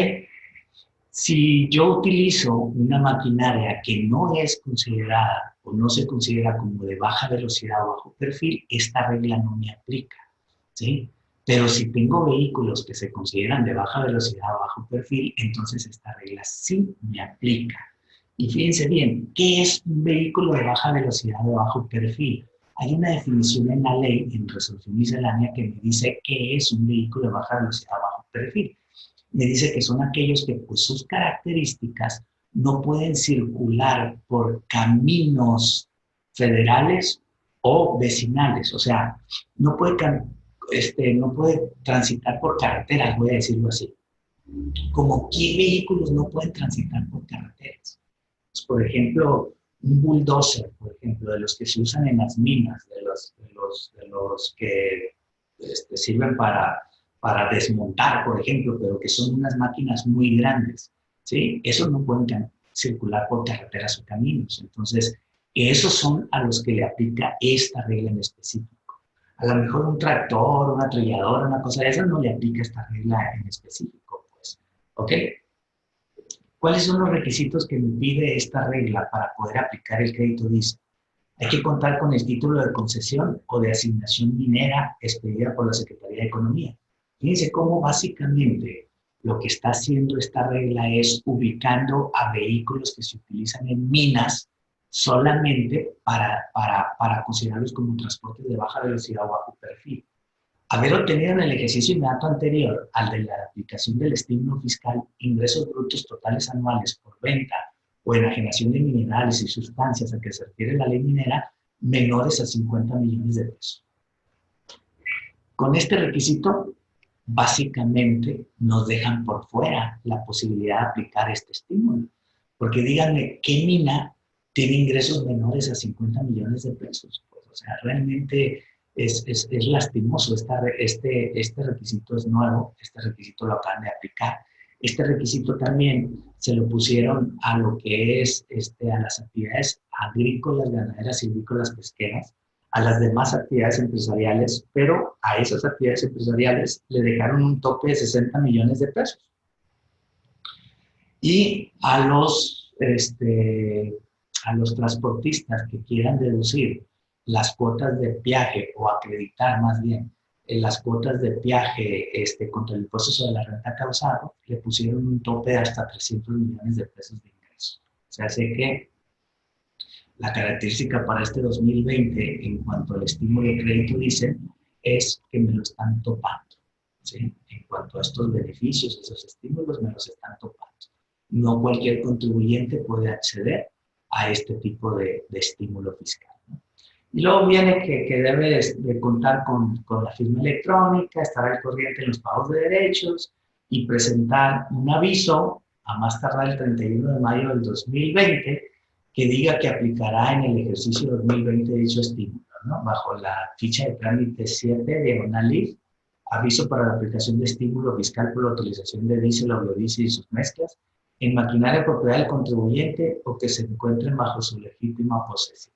Si yo utilizo una maquinaria que no es considerada o no se considera como de baja velocidad o bajo perfil, esta regla no me aplica, ¿sí? Pero si tengo vehículos que se consideran de baja velocidad o bajo perfil, entonces esta regla sí me aplica. Y fíjense bien, ¿qué es un vehículo de baja velocidad o bajo perfil? Hay una definición en la ley, en resolución miscelánea, que me dice qué es un vehículo de baja velocidad o bajo perfil. Me dice que son aquellos que por sus características no pueden circular por caminos federales o vecinales, o sea, no puede, no puede transitar por carreteras, voy a decirlo así. Como qué vehículos no pueden transitar por carreteras. Pues, por ejemplo, un bulldozer, por ejemplo, de los que se usan en las minas, de los que sirven para desmontar, por ejemplo, pero que son unas máquinas muy grandes, ¿sí? Esos no pueden circular por carreteras o caminos. Entonces, esos son a los que le aplica esta regla en específico. A lo mejor un tractor, una trolladora, una cosa de esas no le aplica esta regla en específico, pues, ¿ok? ¿Cuáles son los requisitos que me pide esta regla para poder aplicar el crédito diésel? Hay que contar con el título de concesión o de asignación minera expedida por la Secretaría de Economía. Fíjense cómo básicamente lo que está haciendo esta regla es ubicando a vehículos que se utilizan en minas solamente para considerarlos como transportes de baja velocidad o bajo perfil. Haber obtenido en el ejercicio inmediato anterior al de la aplicación del estímulo fiscal ingresos brutos totales anuales por venta o enajenación de minerales y sustancias a que se refiere la ley minera menores a 50 millones de pesos. Con este requisito, básicamente nos dejan por fuera la posibilidad de aplicar este estímulo. Porque díganme, ¿qué mina tiene ingresos menores a 50 millones de pesos? Pues, o sea, realmente es lastimoso. Este requisito es nuevo, este requisito lo acaban de aplicar. Este requisito también se lo pusieron a lo que es a las actividades agrícolas, ganaderas, silvícolas, pesqueras, a las demás actividades empresariales, pero a esas actividades empresariales le dejaron un tope de 60 millones de pesos. Y a los transportistas que quieran deducir las cuotas de peaje o acreditar más bien las cuotas de peaje contra el impuesto sobre la renta causado, le pusieron un tope de hasta 300 millones de pesos de ingresos. O sea, sé que la característica para este 2020 en cuanto al estímulo de crédito diésel es que me lo están topando, ¿sí? En cuanto a estos beneficios, esos estímulos me los están topando. No cualquier contribuyente puede acceder a este tipo de estímulo fiscal, ¿no? Y luego viene que debe de contar con la firma electrónica, estar al corriente en los pagos de derechos y presentar un aviso a más tardar el 31 de mayo del 2020 que diga que aplicará en el ejercicio 2020 dicho estímulo, ¿no? Bajo la ficha de trámite 7/LIF, aviso para la aplicación de estímulo fiscal por la utilización de diésel o biodiesel y sus mezclas en maquinaria propiedad del contribuyente o que se encuentren bajo su legítima posesión.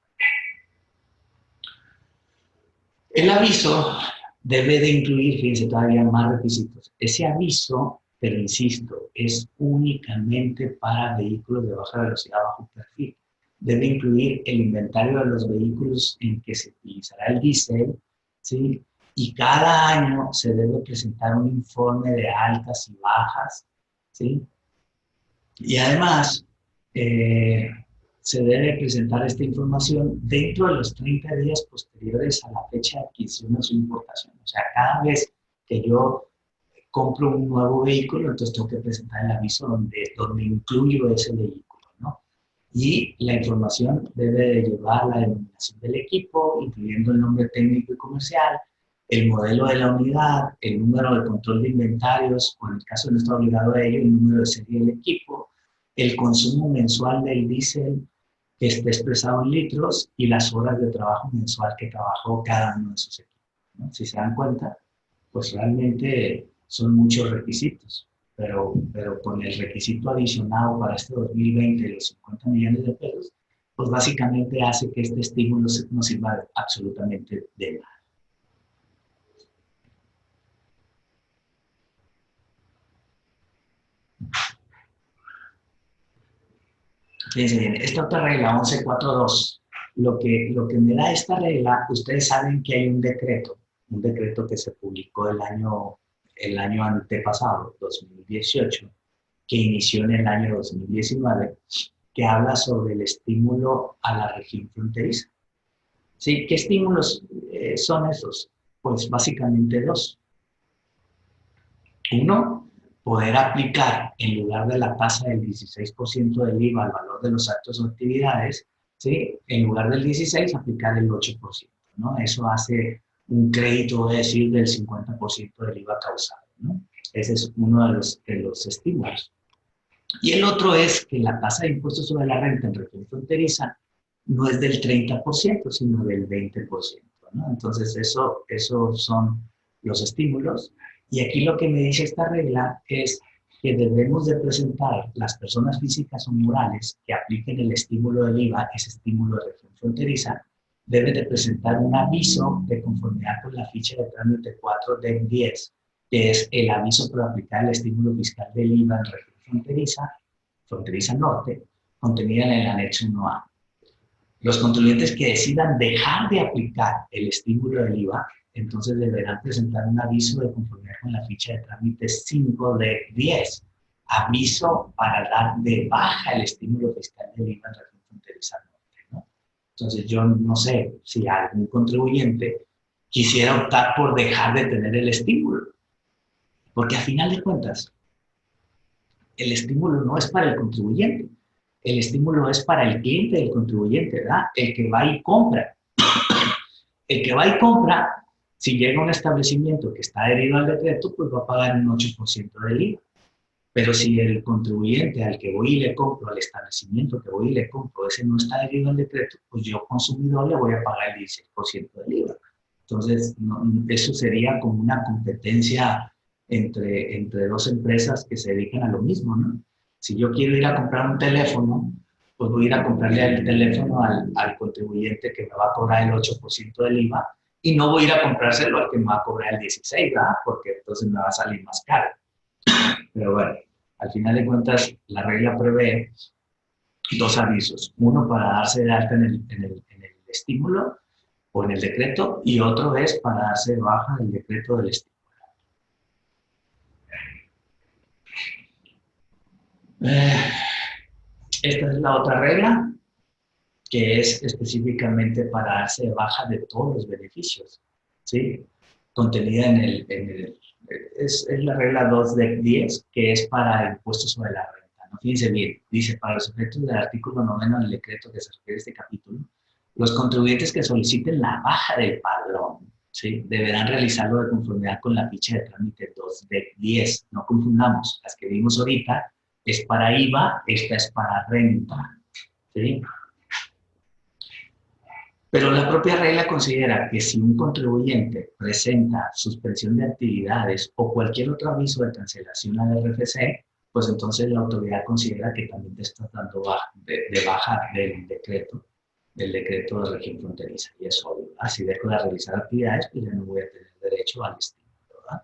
El aviso debe de incluir, fíjense, todavía más requisitos. Ese aviso, pero insisto, es únicamente para vehículos de baja velocidad bajo perfil. Debe incluir el inventario de los vehículos en que se utilizará el diésel, ¿sí? Y cada año se debe presentar un informe de altas y bajas, ¿sí? Y además, se debe presentar esta información dentro de los 30 días posteriores a la fecha de adquisición o su importación. O sea, cada vez que yo compro un nuevo vehículo, entonces tengo que presentar el aviso donde incluyo ese vehículo, ¿no? Y la información debe de llevar la denominación del equipo, incluyendo el nombre técnico y comercial, el modelo de la unidad, el número de control de inventarios, o en el caso de no estar obligado a ello, el número de serie del equipo, el consumo mensual del diésel que esté expresado en litros y las horas de trabajo mensual que trabajó cada uno de sus equipos, ¿no? Si se dan cuenta, pues realmente son muchos requisitos, pero con el requisito adicionado para este 2020 de los 50 millones de pesos, pues básicamente hace que este estímulo no sirva absolutamente de nada. Fíjense bien, esta otra regla, 1142, lo que me da esta regla, ustedes saben que hay un decreto que se publicó el año antepasado, 2018, que inició en el año 2019, que habla sobre el estímulo a la región fronteriza. ¿Sí? ¿Qué estímulos son esos? Pues básicamente dos. Uno, poder aplicar en lugar de la tasa del 16% del IVA al valor de los actos o actividades, ¿sí? En lugar del 16, aplicar el 8%, ¿no? Eso hace un crédito, voy a decir, del 50% del IVA causado, ¿no? Ese es uno de los estímulos. Y el otro es que la tasa de impuestos sobre la renta en región fronteriza no es del 30%, sino del 20%, ¿no? Entonces, esos son los estímulos. Y aquí lo que me dice esta regla es que debemos de presentar las personas físicas o morales que apliquen el estímulo del IVA, ese estímulo de región fronteriza, deben de presentar un aviso de conformidad con la ficha de trámite 4 del 10, que es el aviso para aplicar el estímulo fiscal del IVA en región fronteriza norte, contenida en el anexo 1A. Los contribuyentes que decidan dejar de aplicar el estímulo del IVA, entonces deberán presentar un aviso de conformidad con la ficha de trámite 5 de 10. Aviso para dar de baja el estímulo fiscal del IVA en región fronteriza norte, ¿no? Entonces yo no sé si algún contribuyente quisiera optar por dejar de tener el estímulo, porque a final de cuentas, el estímulo no es para el contribuyente, el estímulo es para el cliente del contribuyente, ¿verdad? El que va y compra. El que va y compra, si llega a un establecimiento que está adherido al decreto, pues va a pagar un 8% del IVA. Pero si el contribuyente al que voy y le compro, al establecimiento que voy y le compro, ese no está adherido al decreto, pues yo, consumidor, le voy a pagar el 16% del IVA. Entonces, no, eso sería como una competencia entre dos empresas que se dedican a lo mismo, ¿no? Si yo quiero ir a comprar un teléfono, pues voy a ir a comprarle el teléfono al contribuyente que me va a cobrar el 8% del IVA y no voy a ir a comprárselo al que me va a cobrar el 16%, ¿verdad? Porque entonces me va a salir más caro. Pero bueno, al final de cuentas, la regla prevé dos avisos. Uno para darse de alta en el estímulo o en el decreto, y otro es para darse de baja el decreto del estímulo. Esta es la otra regla, que es específicamente para darse de baja de todos los beneficios, ¿sí? Contenida es la regla 2 de 10, que es para impuestos sobre la renta, ¿no? Fíjense bien, dice, para los efectos del artículo 9 del decreto que se refiere a este capítulo, los contribuyentes que soliciten la baja del padrón, ¿sí? Deberán realizarlo de conformidad con la ficha de trámite 2 de 10. No confundamos, las que vimos ahorita es para IVA, esta es para renta, ¿sí? Pero la propia regla considera que si un contribuyente presenta suspensión de actividades o cualquier otro aviso de cancelación al RFC, pues entonces la autoridad considera que también te está dando de baja del decreto de región fronteriza. Y es obvio, si dejo de realizar actividades, pues ya no voy a tener derecho al estímulo, ¿verdad?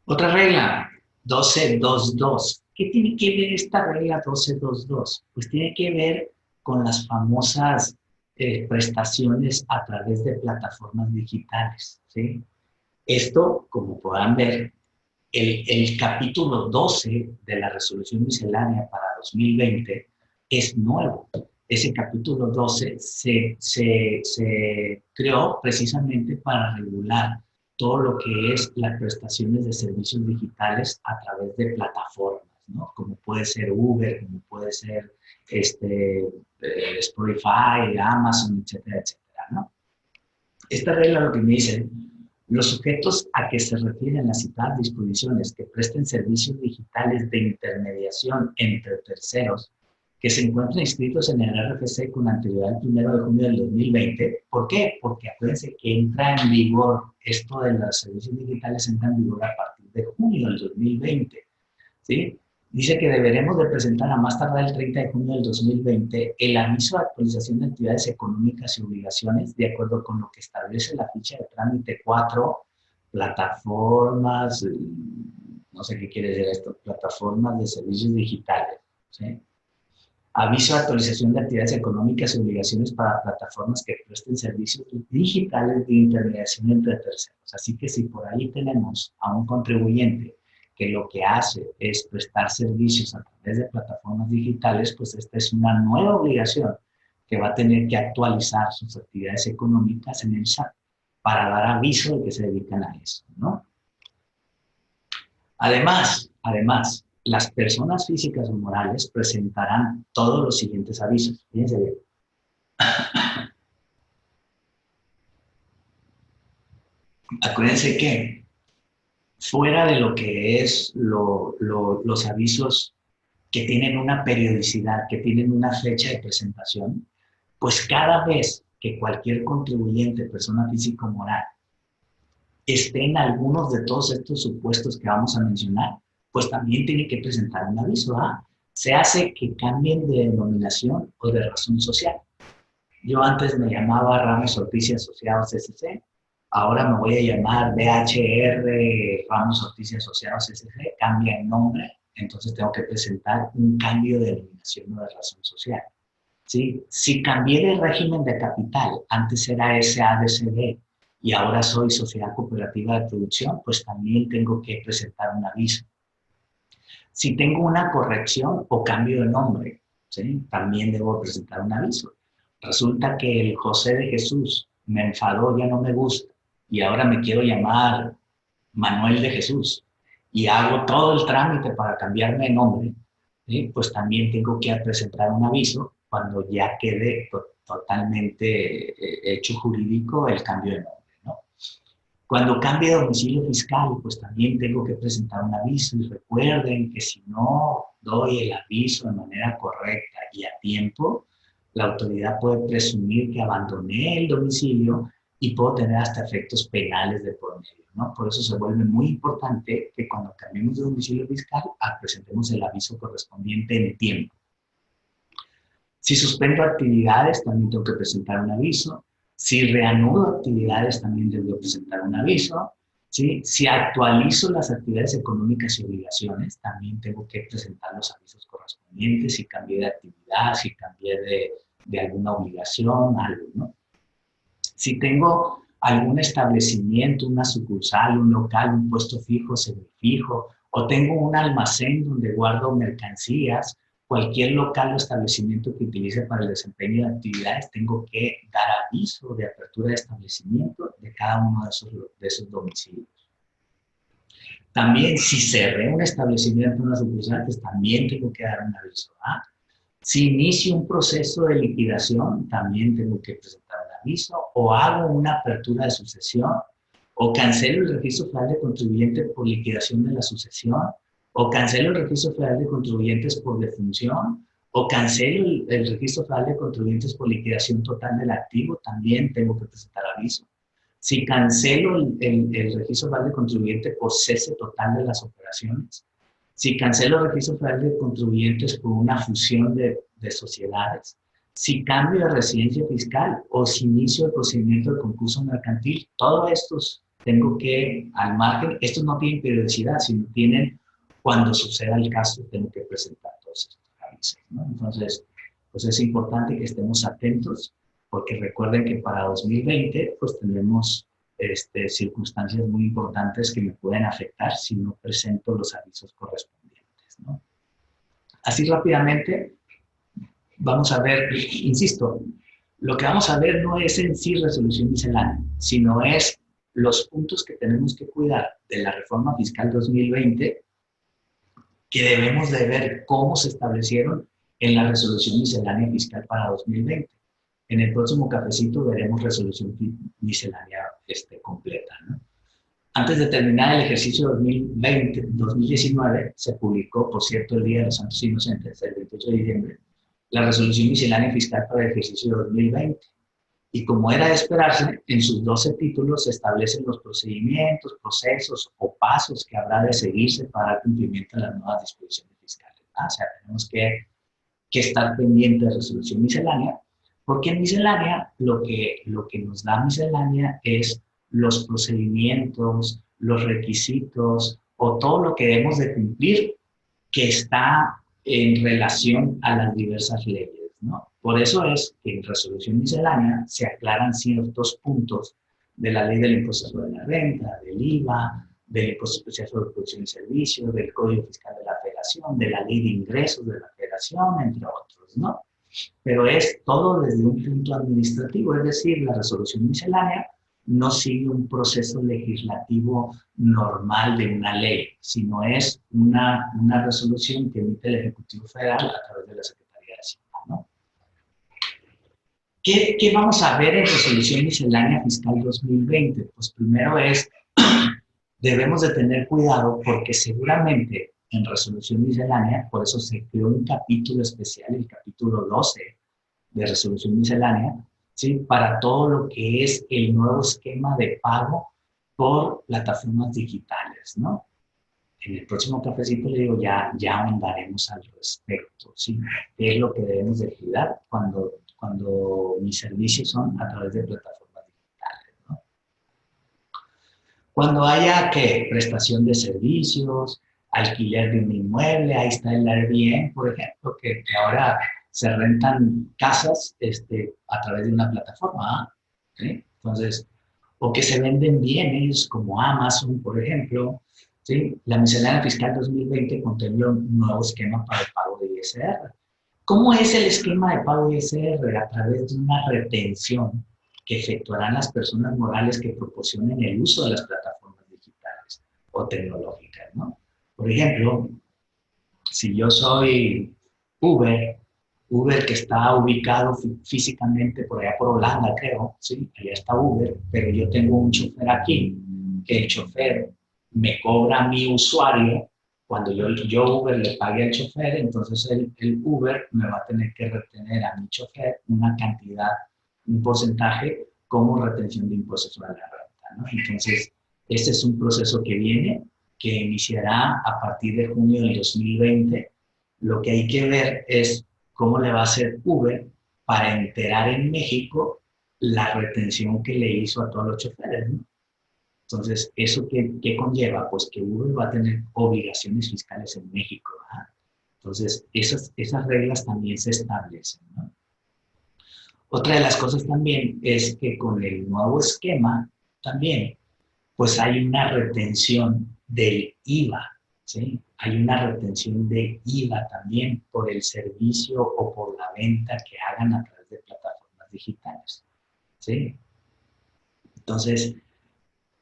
Otra regla, 12.2.2. ¿Qué tiene que ver esta regla 12.2.2? Pues tiene que ver con las famosas prestaciones a través de plataformas digitales, ¿sí? Esto, como podrán ver, el capítulo 12 de la resolución miscelánea para 2020 es nuevo. Ese capítulo 12 se creó precisamente para regular todo lo que es las prestaciones de servicios digitales a través de plataformas, ¿no? Como puede ser Uber, como puede ser Spotify, Amazon, etcétera, etcétera, ¿no? Esta regla lo que me dice, los sujetos a que se refieren las citadas disposiciones que presten servicios digitales de intermediación entre terceros que se encuentran inscritos en el RFC con anterioridad al 1 de junio del 2020. ¿Por qué? Porque acuérdense que entra en vigor, esto de los servicios digitales entra en vigor a partir de junio del 2020, ¿sí? Dice que deberemos de presentar a más tardar el 30 de junio del 2020 el aviso de actualización de actividades económicas y obligaciones de acuerdo con lo que establece la ficha de trámite 4, plataformas, no sé qué quiere decir esto, plataformas de servicios digitales, ¿sí? Aviso de actualización de actividades económicas y obligaciones para plataformas que presten servicios digitales de intermediación entre terceros. Así que si por ahí tenemos a un contribuyente que lo que hace es prestar servicios a través de plataformas digitales, pues esta es una nueva obligación que va a tener que actualizar sus actividades económicas en el SAT para dar aviso de que se dedican a eso, ¿no? Además, las personas físicas o morales presentarán todos los siguientes avisos. Fíjense bien. Acuérdense que fuera de lo que es los avisos que tienen una periodicidad, que tienen una fecha de presentación, pues cada vez que cualquier contribuyente, persona física o moral, esté en algunos de todos estos supuestos que vamos a mencionar, pues también tiene que presentar un aviso. Se hace que cambien de denominación o de razón social. Yo antes me llamaba Ramos Ortiz y Asociados SC, ahora me voy a llamar BHR Ramos Ortiz y Asociados SC, cambia el nombre, entonces tengo que presentar un cambio de denominación o de razón social. ¿Sí? Si cambié de régimen de capital, antes era SADCB y ahora soy Sociedad Cooperativa de Producción, pues también tengo que presentar un aviso. Si tengo una corrección o cambio de nombre, ¿sí? También debo presentar un aviso. Resulta que el José de Jesús me enfadó, ya no me gusta, y ahora me quiero llamar Manuel de Jesús, y hago todo el trámite para cambiarme de nombre, ¿sí? Pues también tengo que presentar un aviso cuando ya quede totalmente hecho jurídico el cambio de nombre, ¿no? Cuando cambie de domicilio fiscal, pues también tengo que presentar un aviso, y recuerden que si no doy el aviso de manera correcta y a tiempo, la autoridad puede presumir que abandoné el domicilio y puedo tener hasta efectos penales de por medio, ¿no? Por eso se vuelve muy importante que cuando cambiemos de domicilio fiscal, presentemos el aviso correspondiente en tiempo. Si suspendo actividades, también tengo que presentar un aviso. Si reanudo actividades, también tengo que presentar un aviso. ¿Sí? Si actualizo las actividades económicas y obligaciones, también tengo que presentar los avisos correspondientes. Si cambié de actividad, si cambié de alguna obligación, algo, ¿no? Si tengo algún establecimiento, una sucursal, un local, un puesto fijo, semifijo, o tengo un almacén donde guardo mercancías, cualquier local o establecimiento que utilice para el desempeño de actividades, tengo que dar aviso de apertura de establecimiento de cada uno de esos domicilios. También, si cerré un establecimiento, una sucursal, pues también tengo que dar un aviso. Si inicio un proceso de liquidación, también tengo que presentar un aviso, o hago una apertura de sucesión, o cancelo el registro federal de contribuyentes por liquidación de la sucesión, o cancelo el registro federal de contribuyentes por defunción, o cancelo el registro federal de contribuyentes por liquidación total del activo, también tengo que presentar aviso. Si cancelo el registro federal de contribuyentes por cese total de las operaciones, si cancelo el registro federal de contribuyentes por una fusión de sociedades, si cambio de residencia fiscal o si inicio el procedimiento de concurso mercantil, todos estos tengo que, al margen, estos no tienen periodicidad, sino tienen, cuando suceda el caso, tengo que presentar todos estos avisos, ¿no? Entonces, pues es importante que estemos atentos, porque recuerden que para 2020, pues tenemos circunstancias muy importantes que me pueden afectar si no presento los avisos correspondientes, ¿no? Así rápidamente, vamos a ver, insisto, lo que vamos a ver no es en sí resolución miscelánea, sino es los puntos que tenemos que cuidar de la reforma fiscal 2020, que debemos de ver cómo se establecieron en la resolución miscelánea fiscal para 2020. En el próximo cafecito veremos resolución miscelánea completa, ¿no? Antes de terminar el ejercicio 2019, se publicó, por cierto, el Día de los Santos Inocentes, el 28 de diciembre, la resolución miscelánea fiscal para el ejercicio 2020. Y como era de esperarse, en sus 12 títulos se establecen los procedimientos, procesos o pasos que habrá de seguirse para dar cumplimiento a las nuevas disposiciones fiscales, ¿no? O sea, tenemos que estar pendientes de resolución miscelánea, porque en miscelánea lo que nos da miscelánea es los procedimientos, los requisitos o todo lo que debemos de cumplir que está en relación a las diversas leyes, ¿no? Por eso es que en resolución miscelánea se aclaran ciertos puntos de la ley del impuesto sobre la renta, del IVA, del impuesto especial sobre producción y servicios, del Código Fiscal de la Federación, de la ley de ingresos de la Federación, entre otros, ¿no? Pero es todo desde un punto administrativo, es decir, la resolución miscelánea no sigue un proceso legislativo normal de una ley, sino es una resolución que emite el Ejecutivo Federal a través de la Secretaría de Hacienda, ¿no? ¿Qué vamos a ver en resolución miscelánea fiscal 2020? Pues primero debemos de tener cuidado porque seguramente en resolución miscelánea, por eso se creó un capítulo especial, el capítulo 12 de resolución miscelánea, ¿sí? Para todo lo que es el nuevo esquema de pago por plataformas digitales, ¿no? En el próximo cafecito le digo, ya ahondaremos al respecto, ¿sí? ¿Qué es lo que debemos de cuidar cuando mis servicios son a través de plataformas digitales, ¿no? Cuando haya, ¿qué? Prestación de servicios, alquiler de un inmueble, ahí está el Airbnb, por ejemplo, que ahora se rentan casas a través de una plataforma, ¿sí? Entonces, o que se venden bienes como Amazon, por ejemplo, ¿sí? La miscelánea fiscal 2020 contenía un nuevo esquema para el pago de ISR. ¿Cómo es el esquema de pago de ISR? A través de una retención que efectuarán las personas morales que proporcionen el uso de las plataformas digitales o tecnológicas, ¿no? Por ejemplo, si yo soy Uber que está ubicado físicamente por allá por Holanda, creo, sí, allá está Uber, pero yo tengo un chofer aquí, que el chofer me cobra a mi usuario, cuando yo Uber le pague al chofer, entonces el Uber me va a tener que retener a mi chofer una cantidad, un porcentaje como retención de impuestos sobre la renta, ¿no? Entonces, este es un proceso que viene, que iniciará a partir de junio del 2020. Lo que hay que ver es cómo le va a hacer Uber para enterar en México la retención que le hizo a todos los choferes, ¿no? Entonces, ¿eso qué conlleva? Pues que Uber va a tener obligaciones fiscales en México, ¿verdad? Entonces, esas reglas también se establecen, ¿no? Otra de las cosas también es que con el nuevo esquema también, pues hay una retención del IVA, ¿sí? Hay una retención de IVA también por el servicio o por la venta que hagan a través de plataformas digitales, ¿sí? Entonces,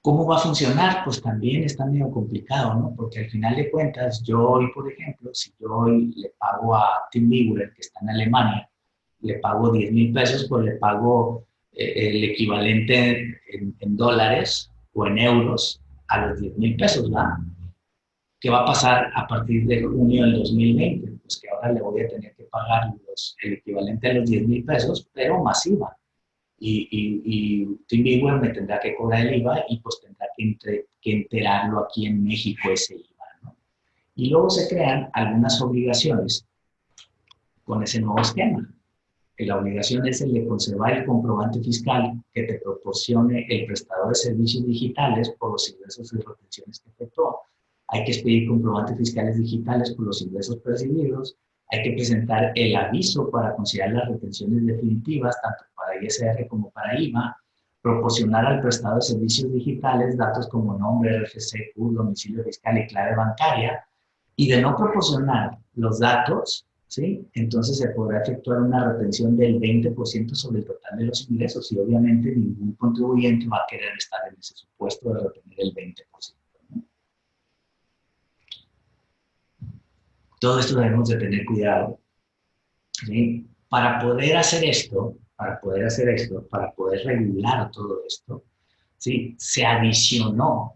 ¿cómo va a funcionar? Pues también está medio complicado, ¿no? Porque al final de cuentas, yo hoy, por ejemplo, si yo hoy le pago a TeamViewer, que está en Alemania, le pago 10,000 pesos, pues le pago el equivalente en dólares o en euros a los 10,000 pesos, ¿verdad? ¿Qué va a pasar a partir de junio del 2020? Pues que ahora le voy a tener que pagar el equivalente a los 10,000 pesos, pero más IVA. Y TeamViewer me tendrá que cobrar el IVA y pues tendrá que enterarlo aquí en México ese IVA, ¿no? Y luego se crean algunas obligaciones con ese nuevo esquema. La obligación es el de conservar el comprobante fiscal que te proporcione el prestador de servicios digitales por los ingresos y retenciones que efectuó. Hay que expedir comprobantes fiscales digitales por los ingresos percibidos. Hay que presentar el aviso para considerar las retenciones definitivas, tanto para ISR como para IVA. Proporcionar al prestador de servicios digitales datos como nombre, RFC, CUR, domicilio fiscal y clave bancaria. Y de no proporcionar los datos, ¿sí? Entonces se podrá efectuar una retención del 20% sobre el total de los ingresos y obviamente ningún contribuyente va a querer estar en ese supuesto de retener el 20%. ¿No? Todo esto debemos de tener cuidado, ¿sí? Para poder hacer esto, para poder regular todo esto, ¿sí? Se adicionó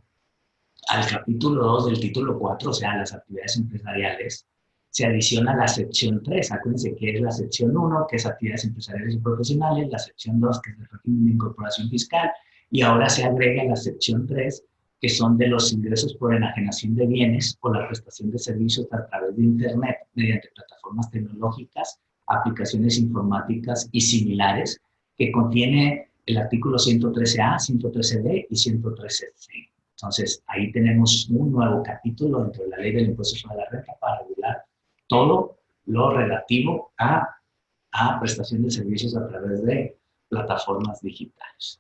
al capítulo 2 del título 4, o sea, las actividades empresariales, se adiciona la sección 3. Acuérdense que es la sección 1, que es actividades empresariales y profesionales, la sección 2, que es el régimen de incorporación fiscal, y ahora se agrega la sección 3, que son de los ingresos por enajenación de bienes o la prestación de servicios a través de Internet mediante plataformas tecnológicas, aplicaciones informáticas y similares, que contiene el artículo 113A, 113B y 113C. Entonces, ahí tenemos un nuevo capítulo dentro de la ley del impuesto sobre la renta para regular todo lo relativo a prestación de servicios a través de plataformas digitales.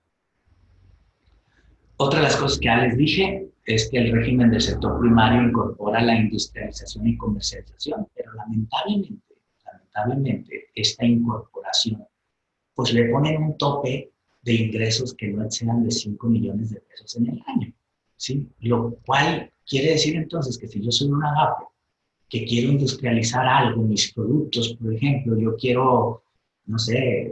Otra de las cosas que ya les dije es que el régimen del sector primario incorpora la industrialización y comercialización, pero lamentablemente esta incorporación pues le ponen un tope de ingresos que no excedan de 5 millones de pesos en el año, ¿sí? Lo cual quiere decir entonces que si yo soy una AGAPE que quiero industrializar algo, mis productos, por ejemplo, yo quiero, no sé,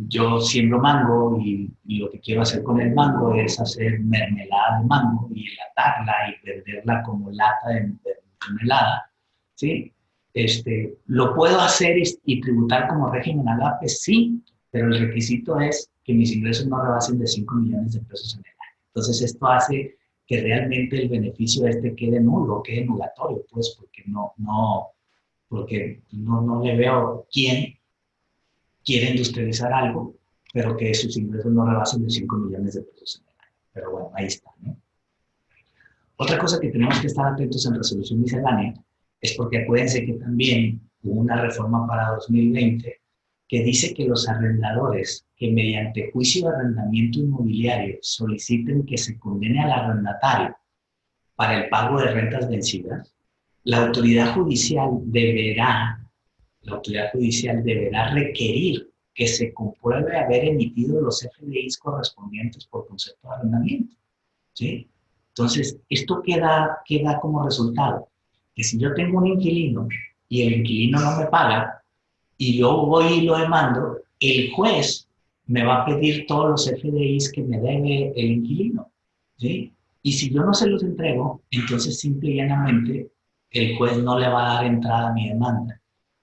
yo siembro mango y lo que quiero hacer con el mango es hacer mermelada de mango y enlatarla y venderla como lata de mermelada, ¿sí? ¿Lo puedo hacer y tributar como régimen AGAPE? Sí, pero el requisito es que mis ingresos no rebasen de 5 millones de pesos en el año. Entonces, esto hace que realmente el beneficio quede nulo, quede nulatorio, pues, porque no le veo quién quiere industrializar algo, pero que sus ingresos no rebasen de 5 millones de pesos en el año. Pero bueno, ahí está, ¿no? Otra cosa que tenemos que estar atentos en resolución miscelánea es porque acuérdense que también hubo una reforma para 2020 que dice que los arrendadores que mediante juicio de arrendamiento inmobiliario soliciten que se condene al arrendatario para el pago de rentas vencidas, la autoridad judicial deberá requerir que se compruebe haber emitido los FDIs correspondientes por concepto de arrendamiento, ¿sí? Entonces, esto queda como resultado que si yo tengo un inquilino y el inquilino no me paga y yo voy y lo demando, el juez me va a pedir todos los FDIs que me debe el inquilino, ¿sí? Y si yo no se los entrego, entonces simple y llanamente el juez no le va a dar entrada a mi demanda.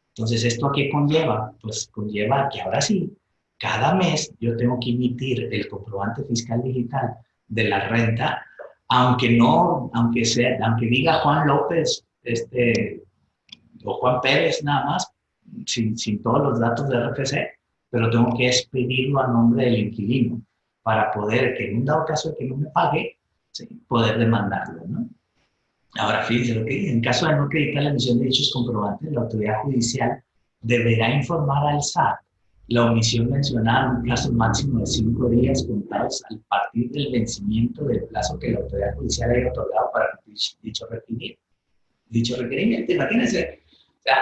Entonces, ¿esto a qué conlleva? Pues conlleva que ahora sí, cada mes yo tengo que emitir el comprobante fiscal digital de la renta, aunque diga Juan López, o Juan Pérez nada más, sin todos los datos de RFC, pero tengo que expedirlo a nombre del inquilino para poder, que en un dado caso de que no me pague, ¿sí?, poder demandarlo, ¿no? Ahora, fíjense, en caso de no acreditar la emisión de dichos comprobantes, la autoridad judicial deberá informar al SAT la omisión mencionada en un plazo máximo de 5 días contados al partir del vencimiento del plazo que la autoridad judicial haya otorgado para dicho requerimiento. Imagínense, o sea,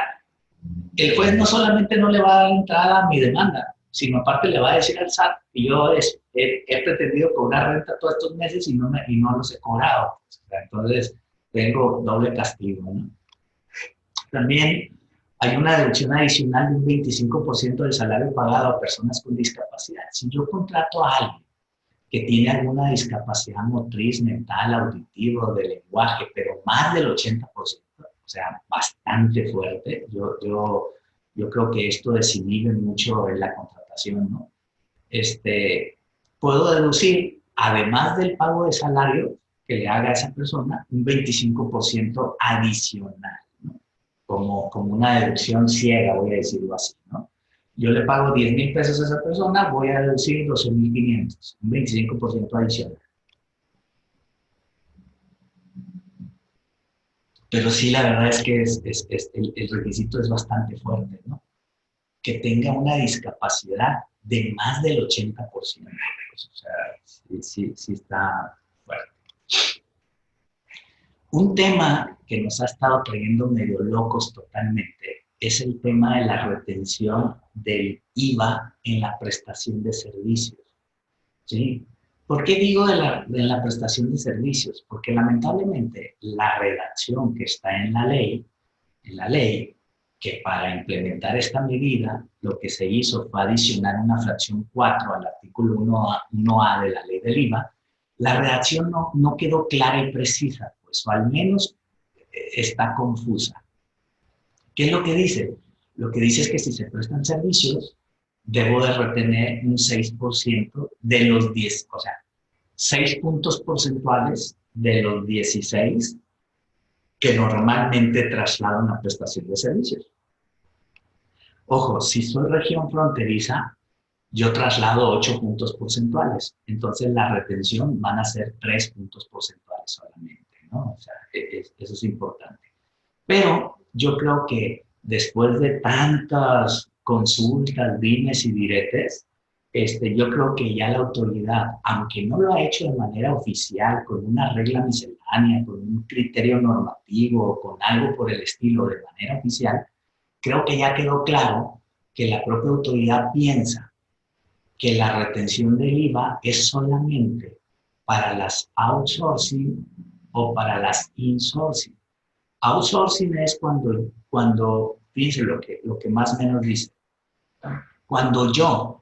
el juez no solamente no le va a dar entrada a mi demanda, sino aparte le va a decir al SAT que yo he pretendido cobrar renta todos estos meses y no los he cobrado. O sea, entonces, tengo doble castigo, ¿no? También hay una deducción adicional de un 25% del salario pagado a personas con discapacidad. Si yo contrato a alguien que tiene alguna discapacidad motriz, mental, auditiva o de lenguaje, pero más del 80%, o sea, bastante fuerte, yo creo que esto desinhibe mucho en la contratación, ¿no? Puedo deducir, además del pago de salario que le haga a esa persona, un 25% adicional, ¿no? Como una deducción ciega, voy a decirlo así, ¿no? Yo le pago 10,000 pesos a esa persona, voy a deducir 12,500, un 25% adicional. Pero sí, la verdad es que el requisito es bastante fuerte, ¿no? Que tenga una discapacidad de más del 80%. Pues, o sea, sí está fuerte. Un tema que nos ha estado trayendo medio locos totalmente es el tema de la retención del IVA en la prestación de servicios. ¿Sí? ¿Por qué digo de la prestación de servicios? Porque lamentablemente la redacción que está en la ley, que para implementar esta medida lo que se hizo fue adicionar una fracción 4 al artículo 1A de la ley del IVA, la redacción no quedó clara y precisa, pues, o al menos está confusa. ¿Qué es lo que dice? Lo que dice es que si se prestan servicios, debo de retener un 6% de los 10, o sea, 6 puntos porcentuales de los 16 que normalmente traslado una prestación de servicios. Ojo, si soy región fronteriza, yo traslado 8 puntos porcentuales. Entonces la retención van a ser 3 puntos porcentuales solamente, ¿no? O sea, eso es importante. Pero yo creo que después de tantas consultas, dimes y diretes, yo creo que ya la autoridad, aunque no lo ha hecho de manera oficial, con una regla miscelánea, con un criterio normativo, con algo por el estilo de manera oficial, creo que ya quedó claro que la propia autoridad piensa que la retención del IVA es solamente para las outsourcing o para las insourcing. Outsourcing es cuando fíjense lo que más o menos dice, cuando yo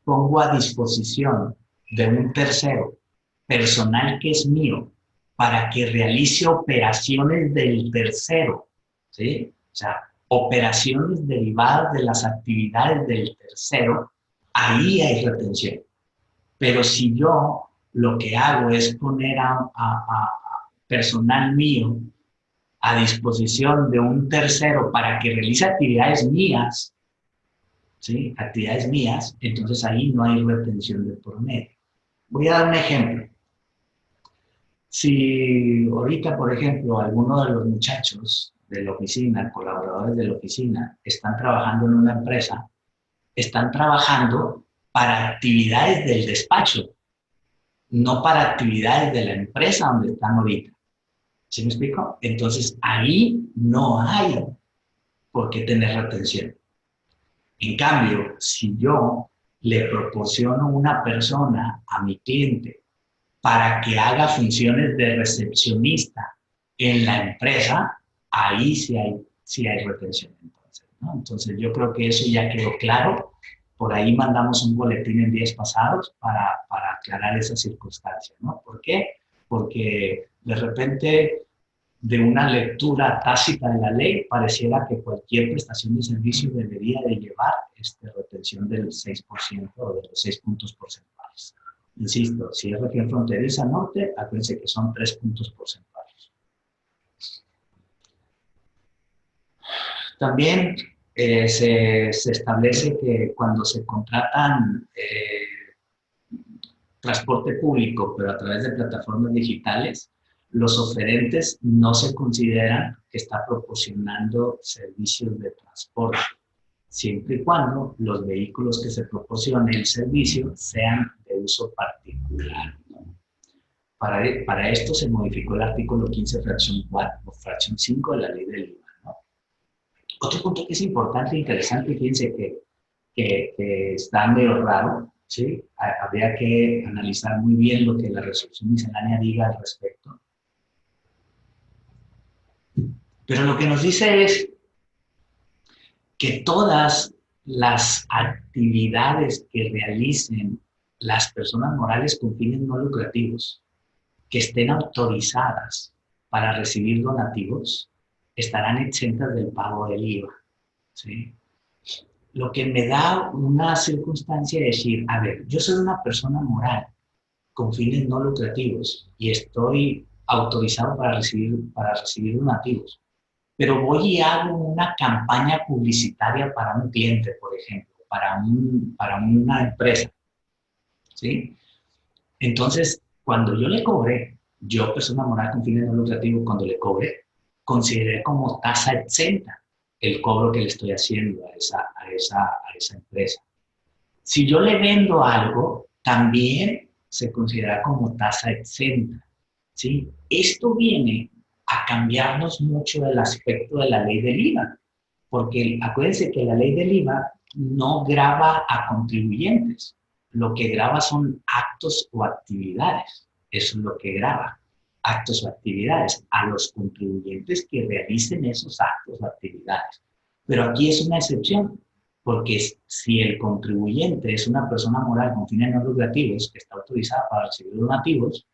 pongo a disposición de un tercero personal que es mío para que realice operaciones del tercero, ¿sí? O sea, operaciones derivadas de las actividades del tercero, ahí hay retención. Pero si yo lo que hago es poner a personal mío a disposición de un tercero para que realice actividades mías, ¿sí? Actividades mías, entonces ahí no hay retención de por medio. Voy a dar un ejemplo. Si ahorita, por ejemplo, alguno de los muchachos de la oficina, colaboradores de la oficina, están trabajando en una empresa, están trabajando para actividades del despacho, no para actividades de la empresa donde están ahorita. ¿Sí me explico? Entonces, ahí no hay por qué tener retención. En cambio, si yo le proporciono una persona a mi cliente para que haga funciones de recepcionista en la empresa, ahí sí hay retención. Entonces, ¿no? Entonces, yo creo que eso ya quedó claro. Por ahí mandamos un boletín en días pasados para aclarar esa circunstancia, ¿no? ¿Por qué? Porque de repente, de una lectura tácita de la ley, pareciera que cualquier prestación de servicio debería de llevar retención del 6% o de los 6 puntos porcentuales. Insisto, si es región fronteriza norte, acuérdense que son 3 puntos porcentuales. También se establece que cuando se contratan transporte público, pero a través de plataformas digitales, los oferentes no se consideran que está proporcionando servicios de transporte, siempre y cuando los vehículos que se proporcionen el servicio sean de uso particular, ¿no? Para esto se modificó el artículo 15, fracción 4, o fracción 5 de la ley del IVA, ¿no? Otro punto que es importante e interesante, fíjense que está medio raro, ¿sí? Habría que analizar muy bien lo que la resolución miscelánea diga al respecto. Pero lo que nos dice es que todas las actividades que realicen las personas morales con fines no lucrativos, que estén autorizadas para recibir donativos, estarán exentas del pago del IVA, ¿sí? Lo que me da una circunstancia de decir, a ver, yo soy una persona moral con fines no lucrativos y estoy autorizado para recibir donativos, pero voy y hago una campaña publicitaria para un cliente, por ejemplo, para una empresa, ¿sí? Entonces, cuando yo le cobré, yo, persona moral con fines no lucrativos, cuando le cobré, consideré como tasa exenta el cobro que le estoy haciendo a esa empresa. Si yo le vendo algo, también se considera como tasa exenta, ¿sí? Esto viene a cambiarnos mucho el aspecto de la ley del IVA, porque acuérdense que la ley del IVA no grava a contribuyentes, lo que grava son actos o actividades, eso es lo que grava, actos o actividades, a los contribuyentes que realicen esos actos o actividades. Pero aquí es una excepción, porque si el contribuyente es una persona moral con fines no lucrativos que está autorizada para recibir donativos,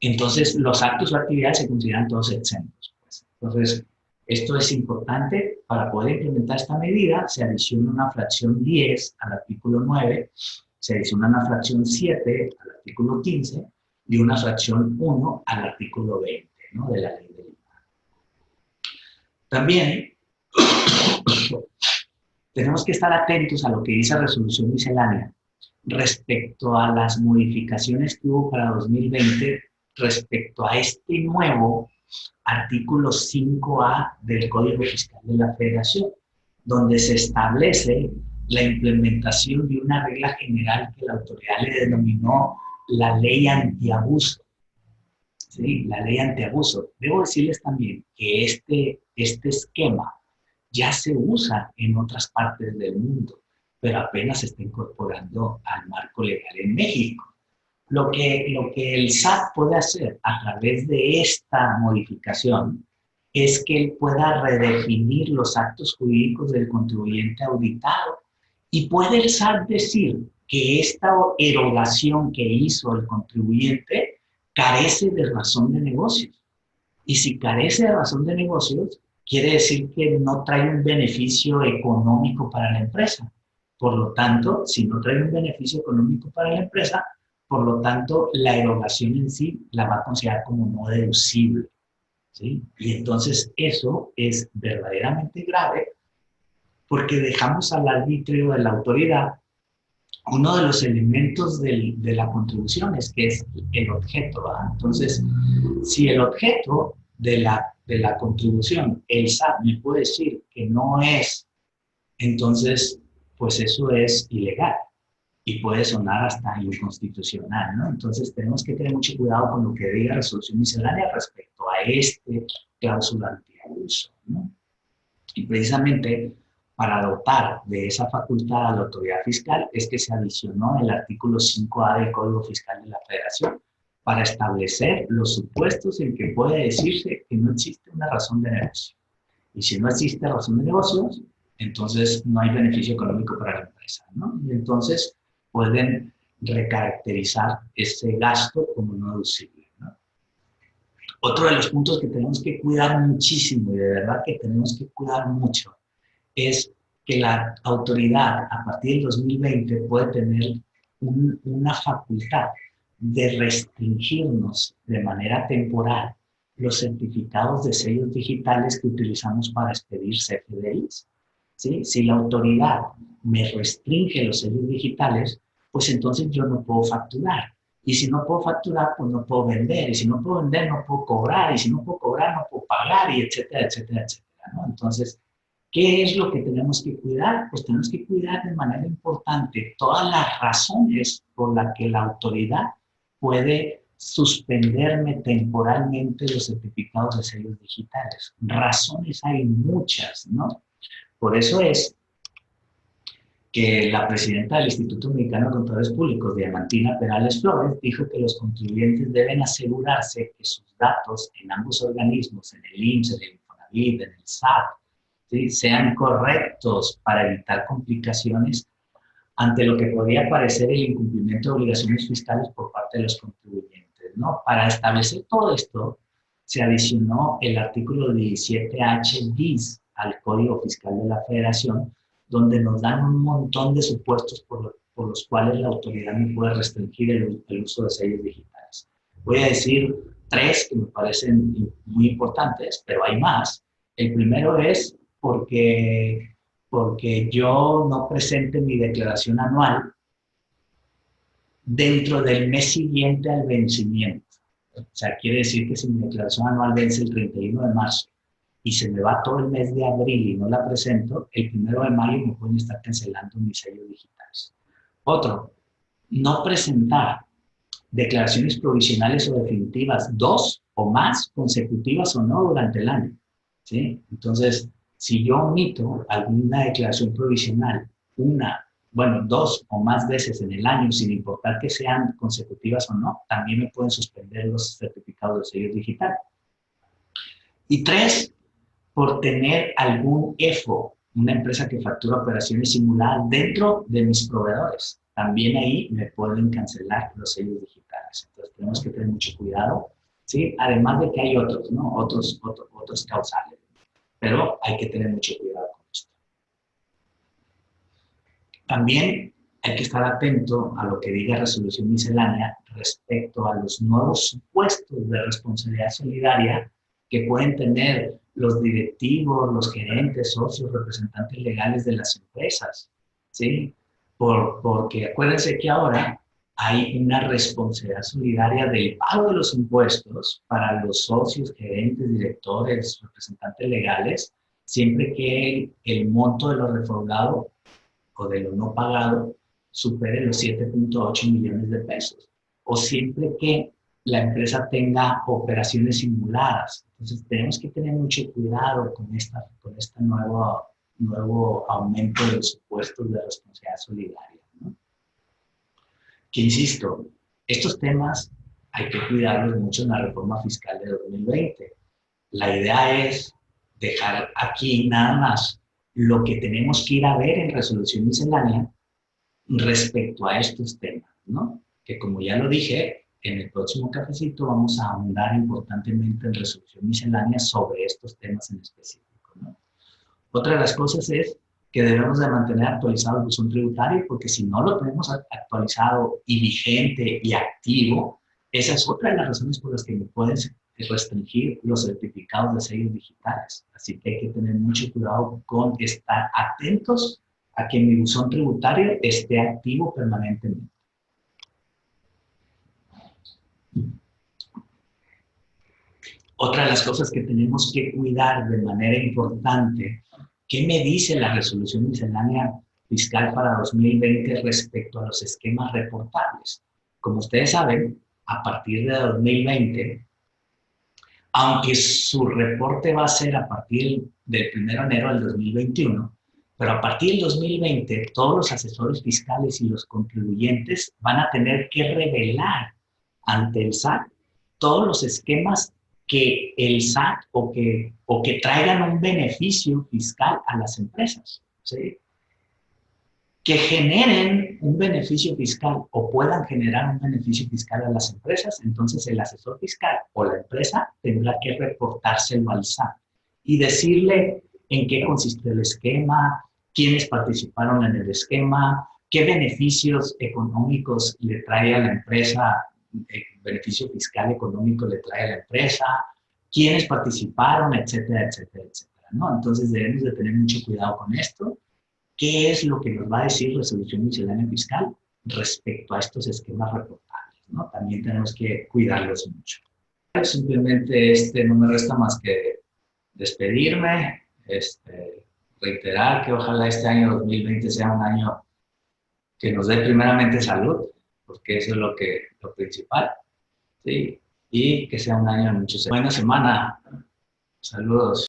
entonces los actos o actividades se consideran todos exentos. Pues. Entonces, esto es importante para poder implementar esta medida. Se adiciona una fracción 10 al artículo 9, se adiciona una fracción 7 al artículo 15 y una fracción 1 al artículo 20, ¿no?, de la ley del IVA. También tenemos que estar atentos a lo que dice la resolución miscelánea respecto a las modificaciones que hubo para 2020 respecto a este nuevo artículo 5A del Código Fiscal de la Federación, donde se establece la implementación de una regla general que la autoridad le denominó la ley antiabuso. ¿Sí? La ley antiabuso. Debo decirles también que este esquema ya se usa en otras partes del mundo, pero apenas se está incorporando al marco legal en México. Lo que el SAT puede hacer a través de esta modificación es que él pueda redefinir los actos jurídicos del contribuyente auditado y puede el SAT decir que esta erogación que hizo el contribuyente carece de razón de negocios. Y si carece de razón de negocios, quiere decir que no trae un beneficio económico para la empresa. Por lo tanto, si no trae un beneficio económico para la empresa, por lo tanto, la erogación en sí la va a considerar como no deducible, ¿sí? Y entonces eso es verdaderamente grave porque dejamos al arbitrio de la autoridad uno de los elementos de la contribución, es que es el objeto, ¿verdad? Entonces, si el objeto de la contribución, el SAT me puede decir que no es, entonces, pues eso es ilegal y puede sonar hasta inconstitucional, ¿no? Entonces tenemos que tener mucho cuidado con lo que diga resolución miscelánea respecto a este cláusula antiabuso, ¿no? Y precisamente para dotar de esa facultad a la autoridad fiscal es que se adicionó el artículo 5A del Código Fiscal de la Federación para establecer los supuestos en que puede decirse que no existe una razón de negocio. Y si no existe razón de negocios, entonces no hay beneficio económico para la empresa, ¿no? Y entonces pueden recaracterizar ese gasto como no deducible, ¿no? Otro de los puntos que tenemos que cuidar muchísimo, y de verdad que tenemos que cuidar mucho, es que la autoridad a partir del 2020 puede tener una facultad de restringirnos de manera temporal los certificados de sellos digitales que utilizamos para expedir CFDIs. ¿Sí? Si la autoridad me restringe los sellos digitales, pues entonces yo no puedo facturar. Y si no puedo facturar, pues no puedo vender. Y si no puedo vender, no puedo cobrar. Y si no puedo cobrar, no puedo pagar, y etcétera, etcétera, etcétera, ¿no? Entonces, ¿qué es lo que tenemos que cuidar? Pues tenemos que cuidar de manera importante todas las razones por las que la autoridad puede suspenderme temporalmente los certificados de sellos digitales. Razones hay muchas, ¿no? Por eso es que la presidenta del Instituto Mexicano de Contadores Públicos, Diamantina Perales Flores, dijo que los contribuyentes deben asegurarse que sus datos en ambos organismos, en el IMSS, en el Infonavit, en el SAT, ¿sí?, sean correctos para evitar complicaciones ante lo que podría parecer el incumplimiento de obligaciones fiscales por parte de los contribuyentes, ¿no? Para establecer todo esto, se adicionó el artículo 17H bis al Código Fiscal de la Federación, donde nos dan un montón de supuestos por los cuales la autoridad no puede restringir el uso de sellos digitales. Voy a decir 3 que me parecen muy importantes, pero hay más. El primero es porque yo no presente mi declaración anual dentro del mes siguiente al vencimiento. O sea, quiere decir que si mi declaración anual vence el 31 de marzo y se me va todo el mes de abril y no la presento, el 1 de mayo me pueden estar cancelando mis sellos digitales. Otro, no presentar declaraciones provisionales o definitivas, 2 o más consecutivas o no durante el año, ¿sí? Entonces, si yo omito alguna declaración provisional, bueno, 2 o más veces en el año, sin importar que sean consecutivas o no, también me pueden suspender los certificados de sello digital. Y 3, por tener algún EFO, una empresa que factura operaciones simuladas dentro de mis proveedores. También ahí me pueden cancelar los sellos digitales. Entonces tenemos que tener mucho cuidado, ¿sí? Además de que hay otros, ¿no? Otros causales. Pero hay que tener mucho cuidado con esto. También hay que estar atento a lo que diga resolución miscelánea respecto a los nuevos supuestos de responsabilidad solidaria que pueden tener los directivos, los gerentes, socios, representantes legales de las empresas, ¿sí? Porque acuérdense que ahora hay una responsabilidad solidaria del pago de los impuestos para los socios, gerentes, directores, representantes legales, siempre que el monto de lo recaudado o de lo no pagado supere los 7.8 millones de pesos, o siempre que la empresa tenga operaciones simuladas. Entonces tenemos que tener mucho cuidado con este nuevo aumento de los supuestos de responsabilidad solidaria, ¿no? Que insisto, estos temas hay que cuidarlos mucho en la reforma fiscal de 2020. La idea es dejar aquí nada más lo que tenemos que ir a ver en resolución miscelánea respecto a estos temas, ¿no? Que como ya lo dije, en el próximo cafecito vamos a ahondar importantemente en resolución miscelánea sobre estos temas en específico, ¿no? Otra de las cosas es que debemos de mantener actualizado el buzón tributario, porque si no lo tenemos actualizado y vigente y activo, esa es otra de las razones por las que me pueden restringir los certificados de sellos digitales. Así que hay que tener mucho cuidado con estar atentos a que mi buzón tributario esté activo permanentemente. Otra de las cosas que tenemos que cuidar de manera importante, ¿qué me dice la resolución miscelánea fiscal para 2020 respecto a los esquemas reportables? Como ustedes saben, a partir de 2020, aunque su reporte va a ser a partir del 1 de enero del 2021, pero a partir del 2020, todos los asesores fiscales y los contribuyentes van a tener que revelar ante el SAT todos los esquemas que el SAT o que traigan un beneficio fiscal a las empresas, ¿sí? Que generen un beneficio fiscal o puedan generar un beneficio fiscal a las empresas, entonces el asesor fiscal o la empresa tendrá que reportárselo al SAT y decirle en qué consiste el esquema, quiénes participaron en el esquema, qué beneficios económicos le trae a la empresa, beneficio fiscal económico le trae a la empresa, quiénes participaron, etcétera, etcétera, etcétera, ¿no? Entonces debemos de tener mucho cuidado con esto. ¿Qué es lo que nos va a decir resolución miscelánea fiscal respecto a estos esquemas reportables, ¿no? También tenemos que cuidarlos mucho. Simplemente no me resta más que despedirme, reiterar que ojalá este año 2020 sea un año que nos dé primeramente salud, porque eso es lo principal, ¿sí? Y que sea un año de muchos. Buena semana. Saludos.